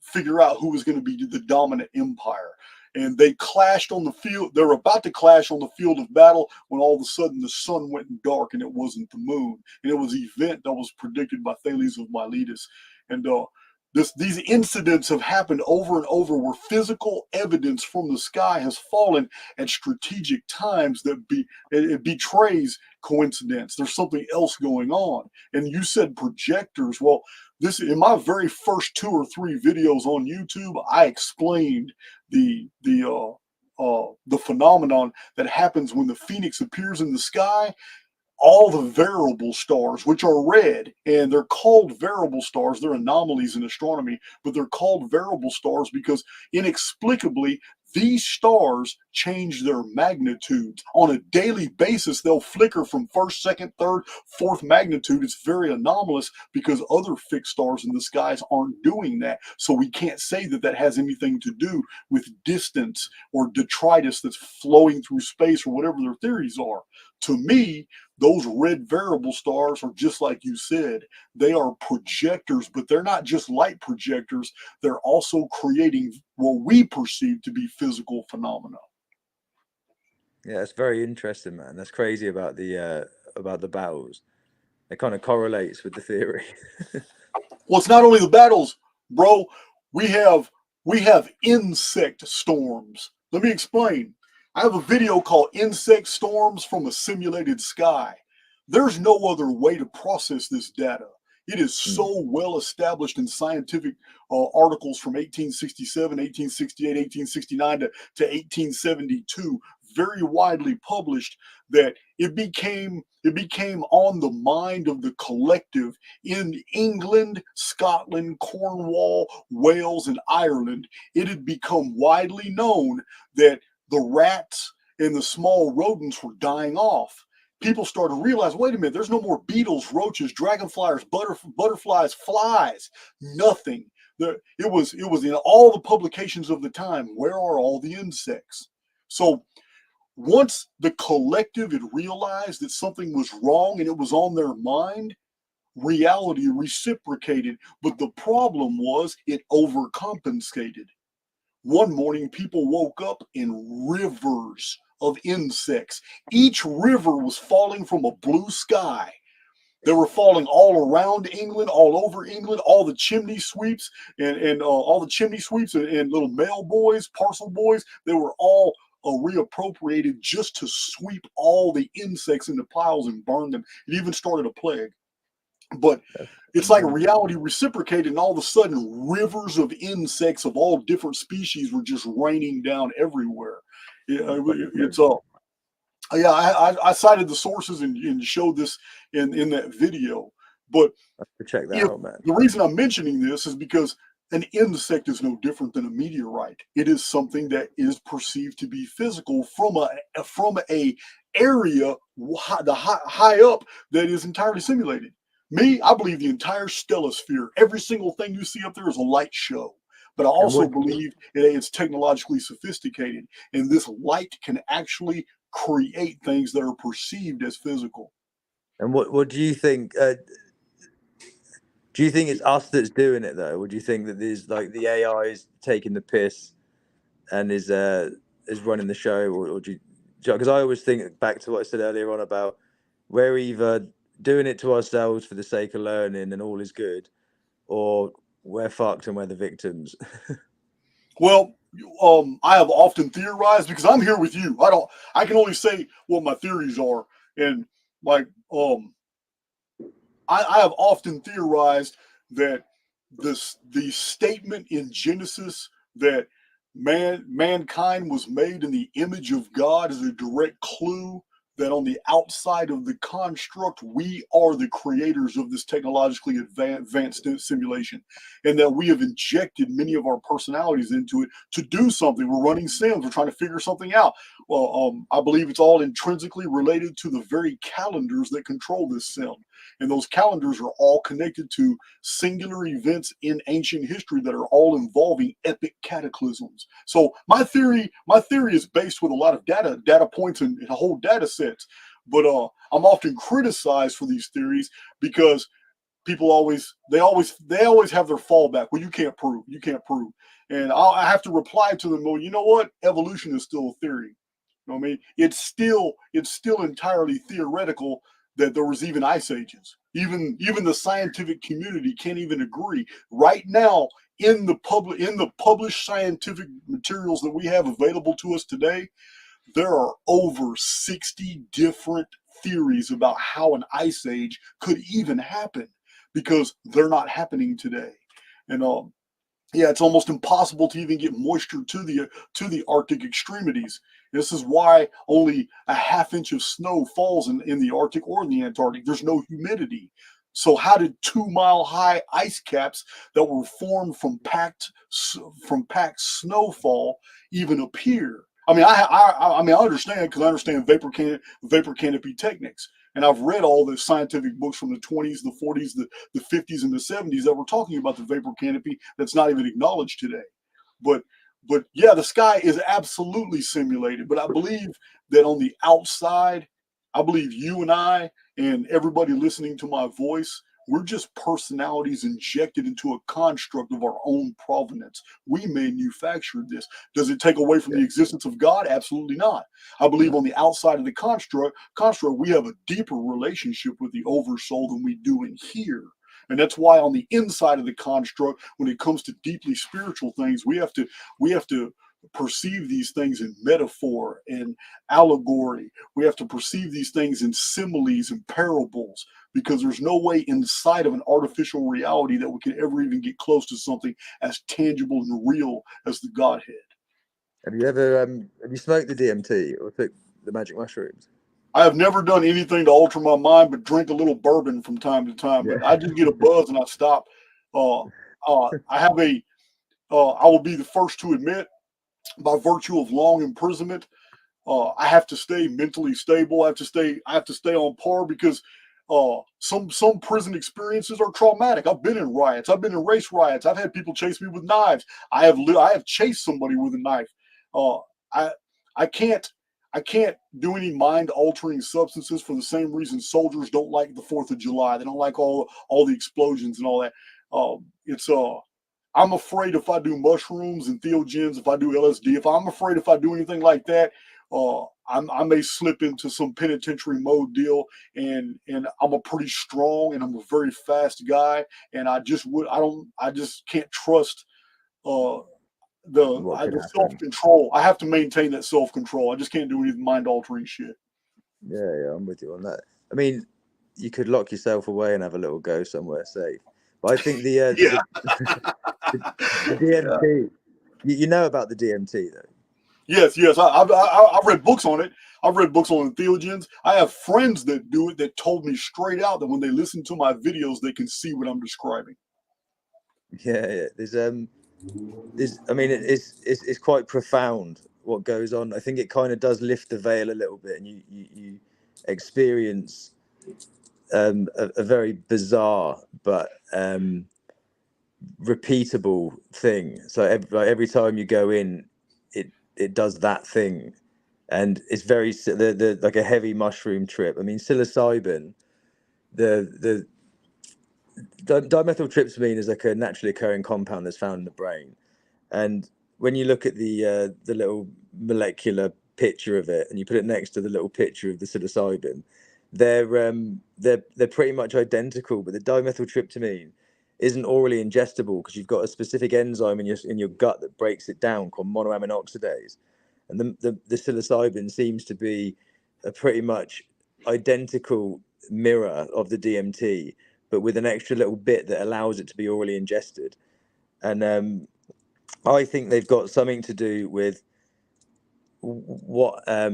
figure out who was going to be the dominant empire. And they clashed on the field. They were about to clash on the field of battle when all of a sudden the sun went dark, and it wasn't the moon. And it was an event that was predicted by Thales of Miletus. And these incidents have happened over and over where physical evidence from the sky has fallen at strategic times that it betrays coincidence. There's something else going on. And you said projectors. Well, this in my very first 2 or 3 videos on YouTube, I explained the phenomenon that happens when the phoenix appears in the sky. All the variable stars, which are red, and they're called variable stars. They're anomalies in astronomy, but they're called variable stars because inexplicably these stars change their magnitudes on a daily basis. They'll flicker from first, second, third, fourth magnitude. It's very anomalous because other fixed stars in the skies aren't doing that. So we can't say that that has anything to do with distance or detritus that's flowing through space or whatever their theories are. To me, those red variable stars are just like you said. They are projectors, but they're not just light projectors. They're also creating what we perceive to be physical phenomena. Yeah, that's very interesting, man. That's crazy about the battles. It kind of correlates with the theory. Well, it's not only the battles, bro. We have insect storms. Let me explain. I have a video called Insect Storms from a Simulated Sky. There's no other way to process this data. It is so well established in scientific articles from 1867, 1868, 1869 to 1872, very widely published, that it became on the mind of the collective in England, Scotland, Cornwall, Wales, and Ireland. It had become widely known that the rats and the small rodents were dying off. People started to realize, wait a minute, there's no more beetles, roaches, dragonflies, butterflies, flies, nothing. It was in all the publications of the time. Where are all the insects? So once the collective had realized that something was wrong and it was on their mind, reality reciprocated. But the problem was it overcompensated. One morning, people woke up in rivers of insects. Each river was falling from a blue sky. They were falling all around England, all over England, all the chimney sweeps and all the chimney sweeps and little mail boys, parcel boys. They were all reappropriated just to sweep all the insects into piles and burn them. It even started a plague. But it's like reality reciprocated, and all of a sudden, rivers of insects of all different species were just raining I cited the sources and showed this in that video. But Check that out, man. the reason I'm mentioning this is because an insect is no different than a meteorite. It is something that is perceived to be physical from a area high up that is entirely simulated. Me, I believe the entire stellosphere, every single thing you see up there is a light show. But I also believe it's technologically sophisticated, and this light can actually create things that are perceived as physical. And what do you think? Do you think it's us that's doing it though? Or do you think that there's like the AI is taking the piss and is running the show, or do you? Because I always think back to what I said earlier on about we're either doing it to ourselves for the sake of learning and all is good, or we're fucked and we're the victims. Well, I have often theorized, because I'm here with you. I can only say what my theories are, and like I have often theorized that the statement in Genesis that mankind was made in the image of God is a direct clue that on the outside of the construct, we are the creators of this technologically advanced simulation, and that we have injected many of our personalities into it to do something. We're running sims. We're trying to figure something out. Well, I believe it's all intrinsically related to the very calendars that control this sim. And those calendars are all connected to singular events in ancient history that are all involving epic cataclysms. So my theory is based with a lot of data points and whole data sets. But I'm often criticized for these theories because people always have their fallback. Well, you can't prove. And I have to reply to them, well, you know what? Evolution is still a theory. You know what I mean? It's still entirely theoretical. that there was even ice ages. Even the scientific community can't even agree right now in the published scientific materials that we have available to us today. There are over 60 different theories about how an ice age could even happen, because they're not happening today. And yeah, it's almost impossible to even get moisture to the Arctic extremities. This is why only a half inch of snow falls in the Arctic or in the Antarctic. There's no humidity. So how did 2 mile high ice caps that were formed from packed snowfall even appear? I mean, I mean, I understand, because I understand vapor canopy techniques, and I've read all the scientific books from the 20s, the 40s, the 50s, and the 70s that were talking about the vapor canopy that's not even acknowledged today. But yeah, the sky is absolutely simulated. But I believe that on the outside, I believe you and I and everybody listening to my voice, we're just personalities injected into a construct of our own provenance. We manufactured this. Does it take away from the existence of God? Absolutely not. I believe on the outside of the construct, we have a deeper relationship with the oversoul than we do in here. And that's why on the inside of the construct, when it comes to deeply spiritual things, we have to perceive these things in metaphor and allegory. We have to perceive these things in similes and parables, because there's no way inside of an artificial reality that we can ever even get close to something as tangible and real as the Godhead. Have you ever have you smoked the DMT or took the magic mushrooms? I have never done anything to alter my mind but drink a little bourbon from time to time. Yeah. But I just get a buzz and I stop. I have I will be the first to admit, by virtue of long imprisonment, I have to stay mentally stable. I have to stay on par, because some prison experiences are traumatic. I've been in riots. I've been in race riots. I've had people chase me with knives. I have chased somebody with a knife. I can't do any mind altering substances for the same reason soldiers don't like the 4th of July. They don't like all the explosions and all that. I'm afraid if I do mushrooms and theogens, if I do LSD, I'm afraid if I do anything like that, I may slip into some penitentiary mode deal, and I'm a pretty strong and I'm a very fast guy, and I just can't trust the self-control. I have to maintain that self-control. I just can't do any mind-altering shit. Yeah, I'm with you on that. I mean, you could lock yourself away and have a little go somewhere safe. But I think the DMT, you know about the DMT though. Yes. I've read books on it. I've read books on entheogens. I have friends that do it that told me straight out that when they listen to my videos, they can see what I'm describing. Yeah. There's I mean, it's quite profound what goes on. I think it kind of does lift the veil a little bit, and you experience a very bizarre but repeatable thing. So every time you go in, it does that thing, and it's very the like a heavy mushroom trip. I mean, psilocybin, the dimethyltryptamine is like a naturally occurring compound that's found in the brain, and when you look at the little molecular picture of it and you put it next to the little picture of the psilocybin, they're pretty much identical, but the dimethyltryptamine isn't orally ingestible because you've got a specific enzyme in your gut that breaks it down called monoamine oxidase, and the psilocybin seems to be a pretty much identical mirror of the DMT, but with an extra little bit that allows it to be orally ingested. And I think they've got something to do with what I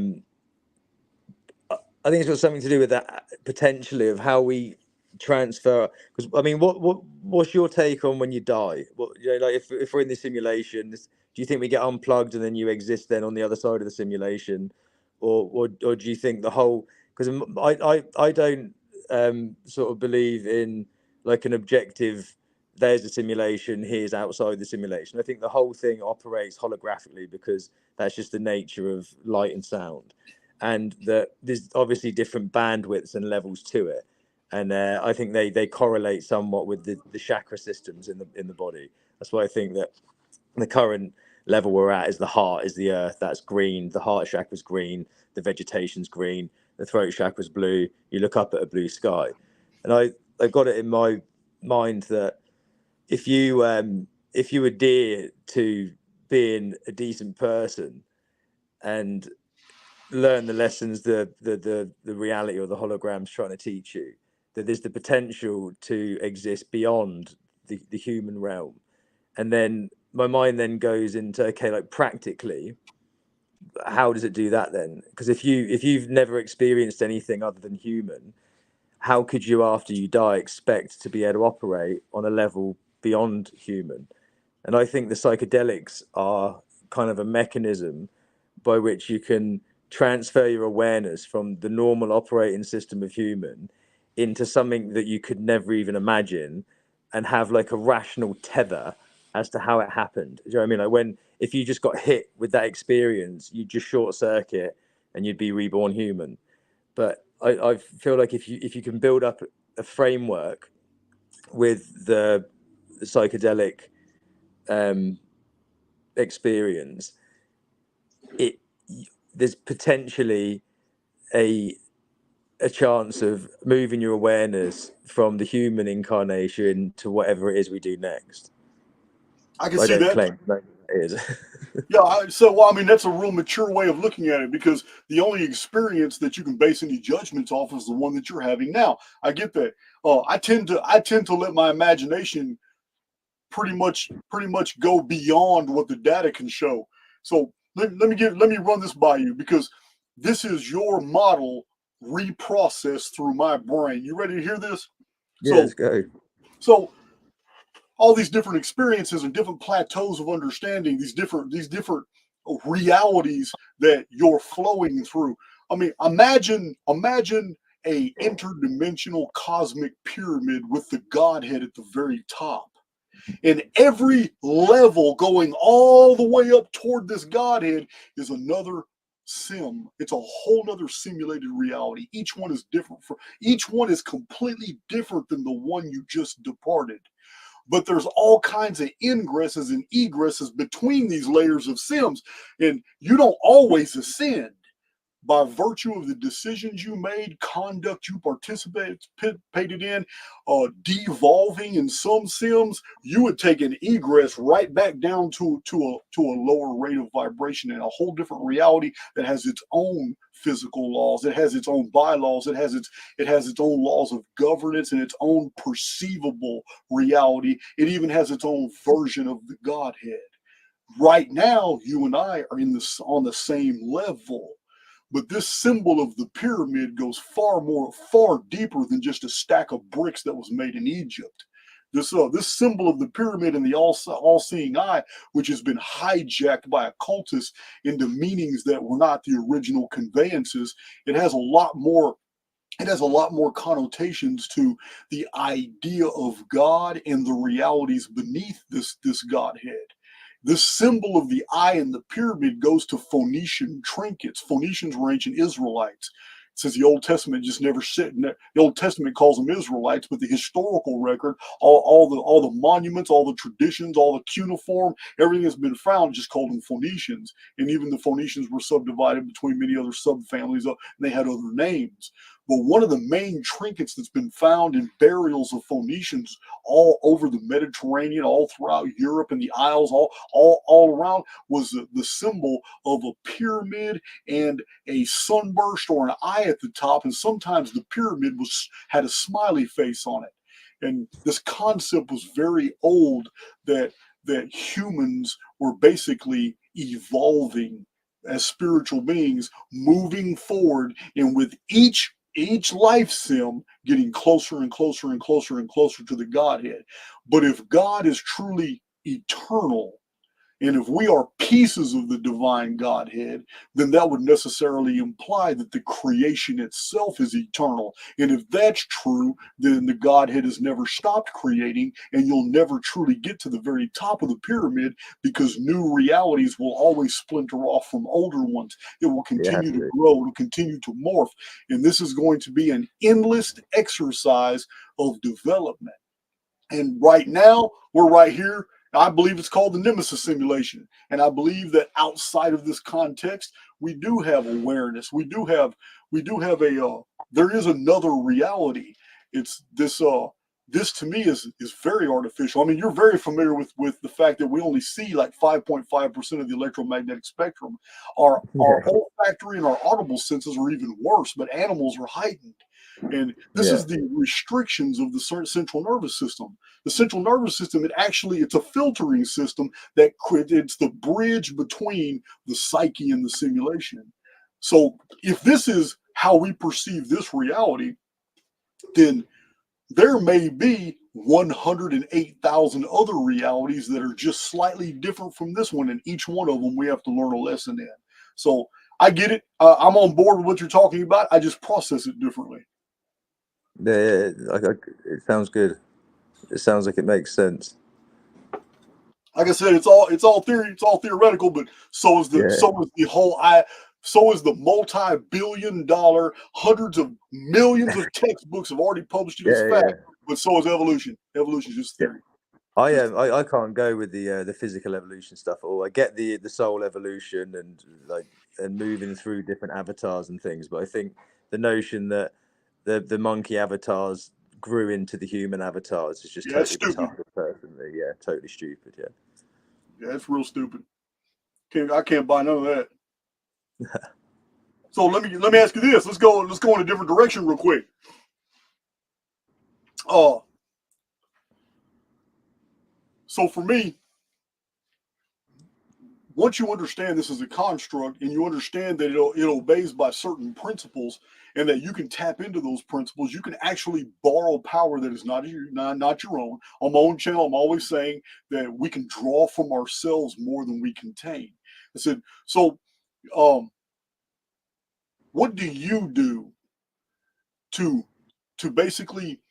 think it's got something to do with that potentially of how we transfer. Because I mean, what's your take on when you die? What, like if we're in this simulation, do you think we get unplugged and then you exist then on the other side of the simulation, or do you think the whole? Because I don't sort of believe in like an objective. There's a simulation. Here's outside the simulation. I think the whole thing operates holographically because that's just the nature of light and sound, and that there's obviously different bandwidths and levels to it, and I think they correlate somewhat with the chakra systems in the body. That's why I think that the current level we're at is the heart, is the earth. That's green. The heart chakra's green. The vegetation's green. The throat chakra's blue. You look up at a blue sky. And I got it in my mind that if you adhere to being a decent person and learn the lessons the reality or the hologram's trying to teach you, that there's the potential to exist beyond the human realm. And then my mind then goes into, okay, like practically, how does it do that then? Because if you've never experienced anything other than human, how could you, after you die, expect to be able to operate on a level beyond human? And I think the psychedelics are kind of a mechanism by which you can transfer your awareness from the normal operating system of human into something that you could never even imagine, and have like a rational tether as to how it happened. Do you know what I mean? Like if you just got hit with that experience, you'd just short circuit and you'd be reborn human. But I feel like if you can build up a framework with the psychedelic experience, there's potentially a chance of moving your awareness from the human incarnation to whatever it is we do next. I can see that. Claim it is. Yeah, I mean, that's a real mature way of looking at it, because the only experience that you can base any judgments off is the one that you're having now. I get that. I tend to let my imagination pretty much go beyond what the data can show. So let me run this by you, because this is your model reprocessed through my brain. You ready to hear this? Yeah, let's go. So all these different experiences and different plateaus of understanding, these different realities that you're flowing through. I mean, imagine a interdimensional cosmic pyramid with the Godhead at the very top. And every level going all the way up toward this Godhead is another sim. It's a whole nother simulated reality. Each one is different. Each one is completely different than the one you just departed. But there's all kinds of ingresses and egresses between these layers of sims, and you don't always ascend. By virtue of the decisions you made, conduct you participated in, devolving in some sims, you would take an egress right back down to a lower rate of vibration in a whole different reality that has its own physical laws. It has its own bylaws. It has its own laws of governance and its own perceivable reality. It even has its own version of the Godhead. Right now, you and I are on the same level. But this symbol of the pyramid goes far deeper than just a stack of bricks that was made in Egypt. This symbol of the pyramid and the all-seeing eye, which has been hijacked by occultists into meanings that were not the original conveyances, it has a lot more connotations to the idea of God and the realities beneath this Godhead. This symbol of the eye in the pyramid goes to Phoenician trinkets. Phoenicians were ancient Israelites. It says the Old Testament just never said. The Old Testament calls them Israelites, but the historical record, all the monuments, all the traditions, all the cuneiform, everything that's been found just called them Phoenicians. And even the Phoenicians were subdivided between many other subfamilies, and they had other names. But one of the main trinkets that's been found in burials of Phoenicians all over the Mediterranean, all throughout Europe and the Isles, all around, was the symbol of a pyramid and a sunburst or an eye at the top. And sometimes the pyramid had a smiley face on it. And this concept was very old, that humans were basically evolving as spiritual beings, moving forward, and with each life sim getting closer and closer and closer and closer to the Godhead. But if God is truly eternal, and if we are pieces of the divine Godhead, then that would necessarily imply that the creation itself is eternal. And if that's true, then the Godhead has never stopped creating, and you'll never truly get to the very top of the pyramid, because new realities will always splinter off from older ones. It will continue to grow, it will continue to morph. And this is going to be an endless exercise of development. And right now, we're right here I believe it's called the Nemesis simulation. And I believe that outside of this context, we do have awareness. We do have there is another reality. It's this, this to me is very artificial. I mean, you're very familiar with the fact that we only see like 5.5% of the electromagnetic spectrum. Our olfactory and our audible senses are even worse, but animals are heightened. And this is the restrictions of the central nervous system. The central nervous system, it's a filtering system it's the bridge between the psyche and the simulation. So if this is how we perceive this reality, then there may be 108,000 other realities that are just slightly different from this one, and each one of them we have to learn a lesson in. So I get it. I'm on board with what you're talking about. I just process it differently. Yeah, it sounds good. It sounds like it makes sense. Like I said, it's all theory, it's all theoretical, but so is the multi-billion-dollar, hundreds of millions of textbooks have already published it as fact. But so is evolution. Evolution is just theory. I can't go with the physical evolution stuff at all. I get the soul evolution and moving through different avatars and things, but I think the notion that the monkey avatars grew into the human avatars is just totally retarded personally. Yeah, totally stupid. Yeah, it's real stupid. I can't buy none of that. So let me ask you this. Let's go in a different direction real quick. So for me, once you understand this is a construct and you understand that it obeys by certain principles and that you can tap into those principles, you can actually borrow power that is not your own. On my own channel, I'm always saying that we can draw from ourselves more than we contain. I said, so what do you do to basically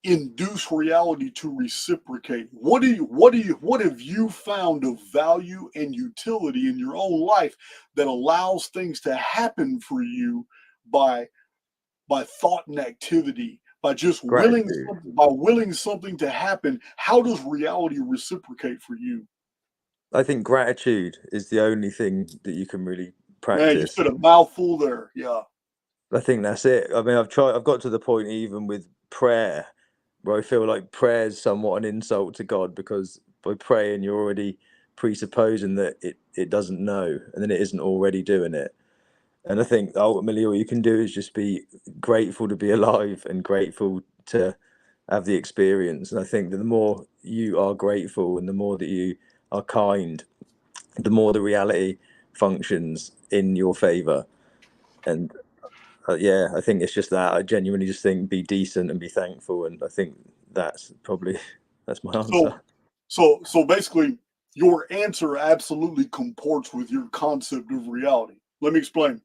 induce reality to reciprocate? What have you found of value and utility in your own life that allows things to happen for you by thought and activity, by just willing something to happen? How does reality reciprocate for you? I think gratitude is the only thing that you can really practice. Man, you said a mouthful there. Yeah. I think that's it. I mean, I've got to the point even with prayer where I feel like prayer is somewhat an insult to God, because by praying you're already presupposing that it doesn't know, and then it isn't already doing it. And I think ultimately all you can do is just be grateful to be alive and grateful to have the experience. And I think that the more you are grateful and the more that you are kind, the more the reality functions in your favor. And I think it's just that. I genuinely just think be decent and be thankful, and I think that's my answer. So basically, your answer absolutely comports with your concept of reality. Let me explain.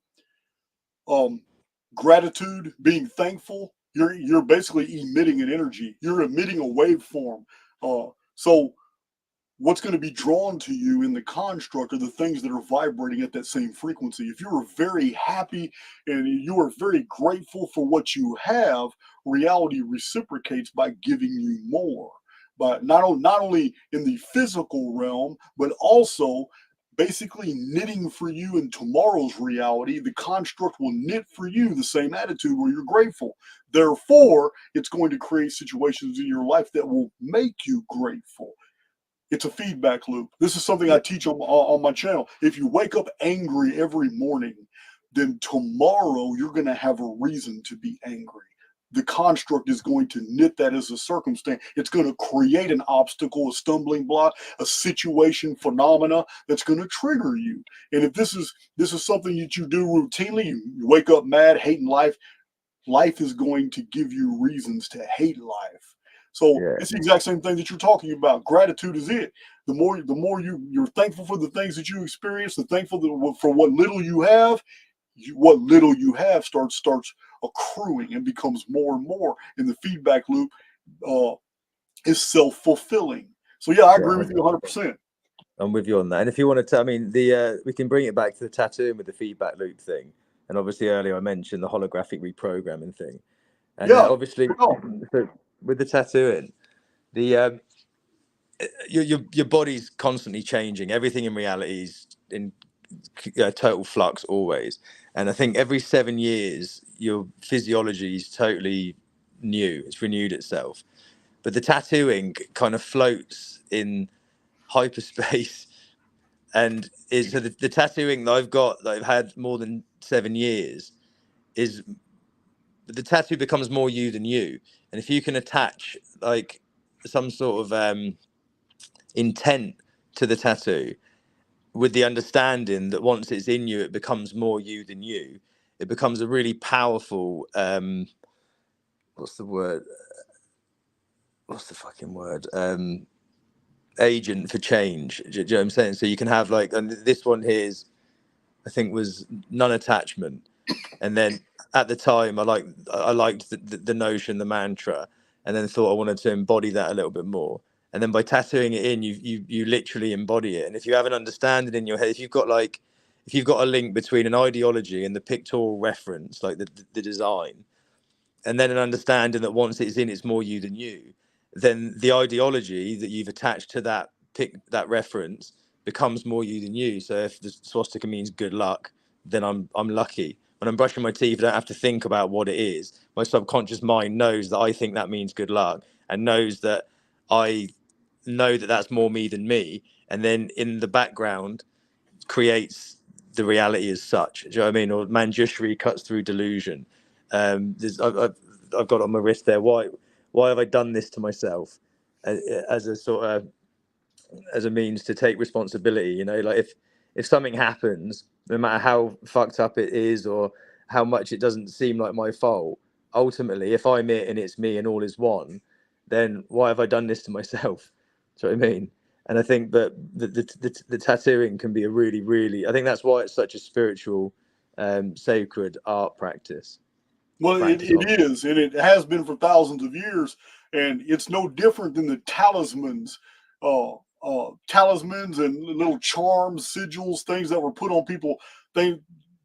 Gratitude, being thankful, you're basically emitting an energy. You're emitting a waveform. So what's going to be drawn to you in the construct are the things that are vibrating at that same frequency. If you're very happy and you are very grateful for what you have, reality reciprocates by giving you more. But not only in the physical realm, but also basically knitting for you in tomorrow's reality. The construct will knit for you the same attitude where you're grateful. Therefore, it's going to create situations in your life that will make you grateful. It's a feedback loop. This is something I teach on my channel. If you wake up angry every morning, then tomorrow you're going to have a reason to be angry. The construct is going to knit that as a circumstance. It's going to create an obstacle, a stumbling block, a situation, phenomena that's going to trigger you. And if this is something that you do routinely, you wake up mad, hating life, life is going to give you reasons to hate life. So it's the exact same thing that you're talking about. Gratitude is it. The more you're thankful for the things that you experience, the thankful for what little you have, what little you have starts accruing and becomes more and more. And the feedback loop is self-fulfilling. So yeah, I agree with you 100%. I'm with you on that. And if you wanted to, I mean, we can bring it back to the tattooing with the feedback loop thing. And obviously earlier I mentioned the holographic reprogramming thing. And obviously, so with the tattooing, your body's constantly changing. Everything in reality is in total flux always. And I think every 7 years, your physiology is totally new. It's renewed itself. But the tattooing kind of floats in hyperspace, and is so the tattooing that I've got that I've had more than 7 years is the tattoo becomes more you than you. And if you can attach like some sort of intent to the tattoo, with the understanding that once it's in you, it becomes more you than you. It becomes a really powerful what's the word? What's the fucking word? Agent for change. Do you know what I'm saying? So you can have like, and this one here is, I think, was non-attachment. And then at the time, I liked the notion, the mantra, and then thought I wanted to embody that a little bit more. And then by tattooing it in, you literally embody it. And if you have an understanding in your head, if you've got a link between an ideology and the pictorial reference, like the design, and then an understanding that once it's in, it's more you than you, then the ideology that you've attached to that reference becomes more you than you. So if the swastika means good luck, then I'm lucky. When I'm brushing my teeth, I don't have to think about what it is. My subconscious mind knows that I think that means good luck, and knows that I know that that's more me than me. And then in the background creates the reality as such. Do you know what I mean? Or Manjushri cuts through delusion. I've got on my wrist there. Why have I done this to myself? As a sort of, as a means to take responsibility. You know, like if something happens, no matter how fucked up it is or how much it doesn't seem like my fault, ultimately, if I'm it and it's me and all is one, then why have I done this to myself? Do you know what I mean? And I think that the tattooing can be a really, really, I think that's why it's such a spiritual, sacred art practice. Well, it is, and it has been for thousands of years, and it's no different than the talismans, talismans and little charms, sigils, things that were put on people.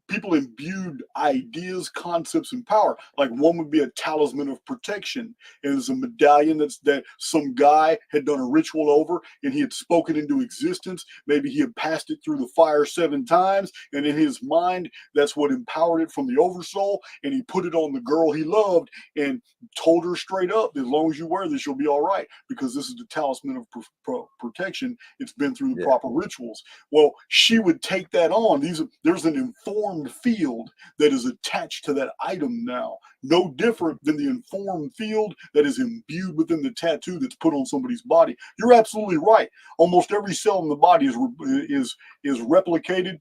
People imbued ideas, concepts, and power. Like one would be a talisman of protection, and it's a medallion that some guy had done a ritual over, and he had spoken into existence. Maybe he had passed it through the fire 7 times, and in his mind, that's what empowered it from the oversoul. And he put it on the girl he loved and told her straight up, as long as you wear this, you'll be all right, because this is the talisman of protection. It's been through the proper rituals. Well, she would take that on. There's an informed field that is attached to that item now, no different than the informed field that is imbued within the tattoo that's put on somebody's body. You're absolutely right. Almost every cell in the body is replicated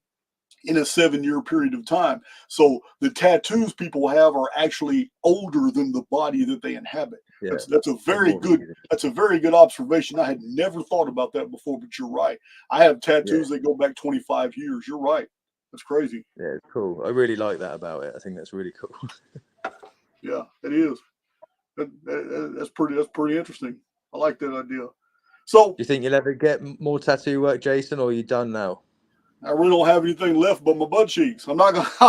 in a 7-year period of time. So the tattoos people have are actually older than the body that they inhabit. Yeah, that's a very good observation. I had never thought about that before, but you're right. I have tattoos that go back 25 years. You're right. That's crazy. Yeah, it's cool. I really like that about it. I think that's really cool. Yeah, it is. That's pretty interesting. I like that idea. So, do you think you'll ever get more tattoo work, Jason, or are you done now? I really don't have anything left but my butt cheeks. I'm not gonna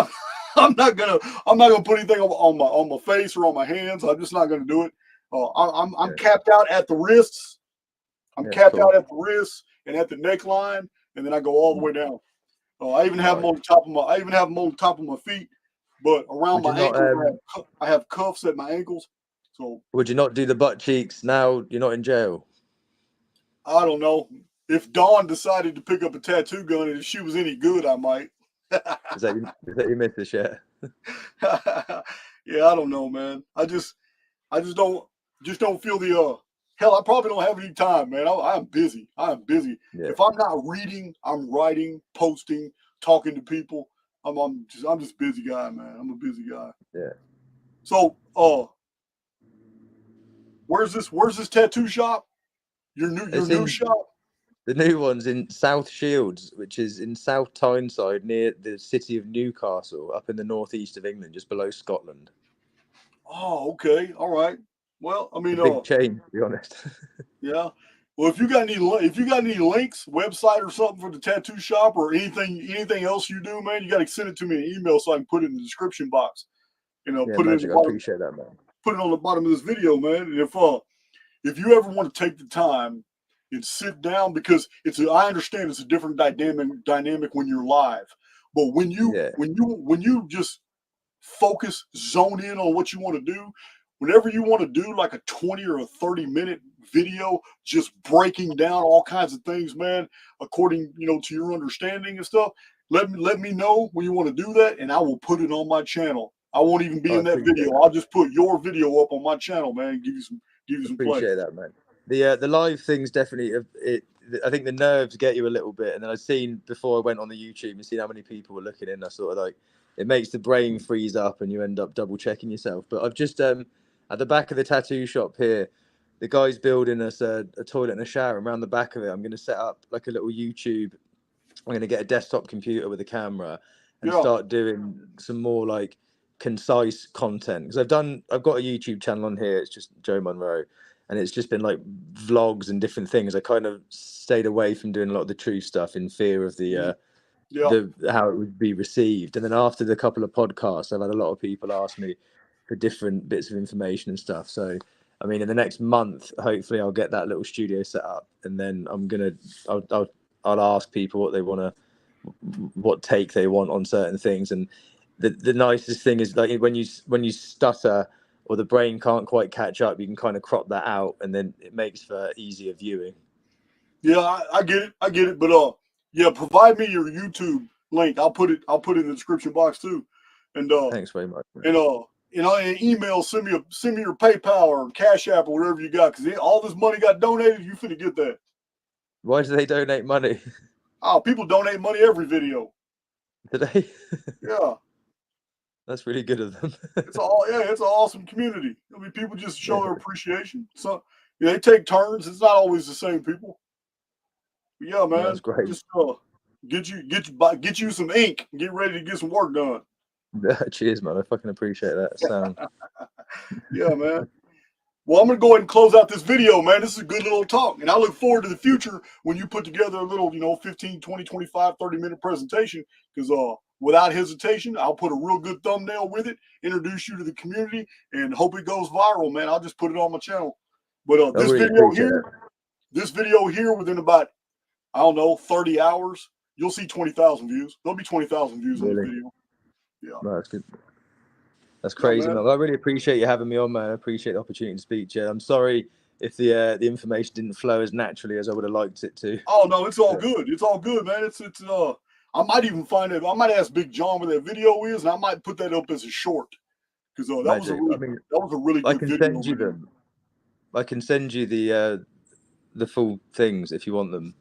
put anything on my face or on my hands. I'm just not gonna do it. I'm capped out at the wrists. I'm capped out at the wrists and at the neckline, and then I go all the way down. I even have them on the top of my feet, but around my ankles, I have cuffs at my ankles. So would you not do the butt cheeks now? You're not in jail. I don't know. If Dawn decided to pick up a tattoo gun and if she was any good, I might. Is that your missus yet? Yeah, I don't know, man. I just don't feel the hell. I probably don't have any time, man. I'm busy. I'm busy. Yeah. If I'm not reading, I'm writing, posting, talking to people. I'm just a busy guy, man. I'm a busy guy. Yeah. So, where's this tattoo shop? Your new shop? The new one's in South Shields, which is in South Tyneside, near the city of Newcastle, up in the northeast of England, just below Scotland. Oh, okay. All right. Well, I mean, big change, to be honest. Yeah. Well, if you got any links, website or something for the tattoo shop or anything else you do, man, you got to send it to me in email so I can put it in the description box. You know, put it. I appreciate that, man. Put it on the bottom of this video, man. And if you ever want to take the time and sit down, because I understand it's a different dynamic when you're live. But when you just focus, zone in on what you want to do, whenever you want to do like a 20 or a 30-minute video, just breaking down all kinds of things, man, according, to your understanding and stuff, let me know when you want to do that, and I will put it on my channel. I won't even be in that video. I'll just put your video up on my channel, man, and give you some play. Appreciate that, man. The live things definitely, I think the nerves get you a little bit. And then I've seen, before I went on the YouTube and seen how many people were looking in, I sort of like, it makes the brain freeze up and you end up double checking yourself. But I've just, at the back of the tattoo shop here, the guy's building us a toilet and a shower, and around the back of it, I'm going to set up like a little YouTube. I'm going to get a desktop computer with a camera and start doing some more like concise content, because I've got a YouTube channel on here. It's just Joe Munroe, and it's just been like vlogs and different things. I kind of stayed away from doing a lot of the true stuff in fear of the how it would be received. And then after the couple of podcasts, I've had a lot of people ask me for different bits of information and stuff. So I mean, in the next month, hopefully I'll get that little studio set up, and then I'll ask people what take they want on certain things. And the nicest thing is, like, when you stutter or the brain can't quite catch up, you can kind of crop that out, and then it makes for easier viewing. Yeah, I get it. But provide me your YouTube link. I'll put it in the description box too. And thanks very much, man. And an email, send me your PayPal or Cash App or whatever you got, because all this money got donated. You finna get that. Why do they donate money? Oh, people donate money every video. Today? Yeah. That's really good of them. It's an awesome community. I mean, people just show their appreciation. So they take turns. It's not always the same people. But yeah, man. That's great. Just get you some ink and get ready to get some work done. Cheers, man. I fucking appreciate that sound. Yeah, man. Well, I'm going to go ahead and close out this video, man. This is a good little talk. And I look forward to the future when you put together a little, 15, 20, 25, 30-minute presentation. Because without hesitation, I'll put a real good thumbnail with it, introduce you to the community, and hope it goes viral, man. I'll just put it on my channel. But this video here, within about, 30 hours, you'll see 20,000 views. There'll be 20,000 views on the video. Yeah. No, that's good. That's crazy, man. I really appreciate you having me on, man. I appreciate the opportunity to speak to you. I'm sorry if the information didn't flow as naturally as I would have liked it to. Oh no, it's all good. It's all good, man. I might even find it. I might ask Big Jon where that video is, and I might put that up as a short, because that was a really good video. Send you them. I can send you the full things if you want them.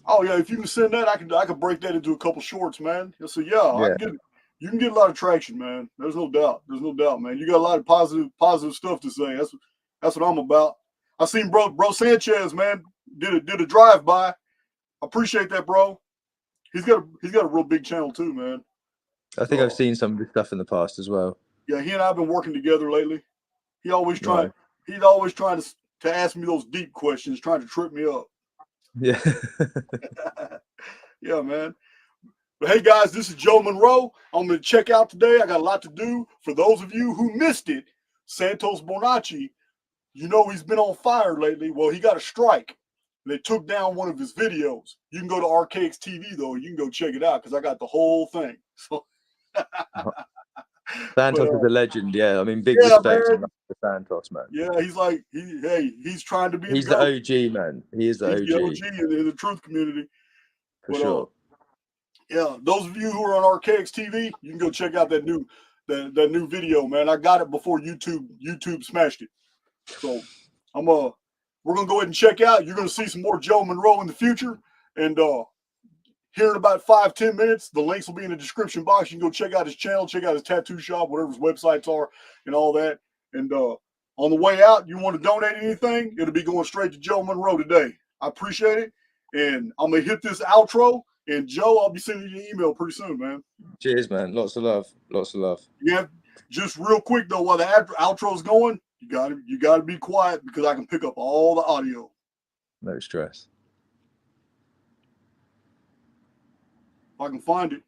Oh yeah, if you can send that, I can break that into a couple shorts, man. So I can get it. You can get a lot of traction, man. There's no doubt, man. You got a lot of positive stuff to say. That's what I'm about. I seen bro Sanchez, man, did a drive by. I appreciate that, bro. He's got a real big channel too, man. I think I've seen some of his stuff in the past as well. Yeah, he and I've been working together lately. He's always trying to ask me those deep questions, trying to trip me up. Yeah. Yeah, man. But hey, guys, this is Joe Munroe. I'm going to check out today. I got a lot to do. For those of you who missed it, Santos Bonacci, he's been on fire lately. Well, he got a strike. They took down one of his videos. You can go to RKX TV, though. You can go check it out, because I got the whole thing. So Santos is a legend. Yeah, I mean, big respect to Santos, man. Yeah, he's trying to be. He's the OG, man. He is the OG. The OG in the truth community. For sure. Yeah, those of you who are on RKX TV, you can go check out that new video, man. I got it before YouTube smashed it. So we're gonna go ahead and check out. You're gonna see some more Joe Munroe in the future, and here in about 5-10 minutes, the links will be in the description box. You can go check out his channel, check out his tattoo shop, whatever his websites are, and all that. And on the way out, you want to donate anything, it'll be going straight to Joe Munroe today. I appreciate it, and I'm gonna hit this outro. And Joe, I'll be sending you an email pretty soon, man. Cheers, man. Lots of love. Lots of love. Yeah, just real quick though, while the outro's going, you gotta be quiet, because I can pick up all the audio. No stress. If I can find it.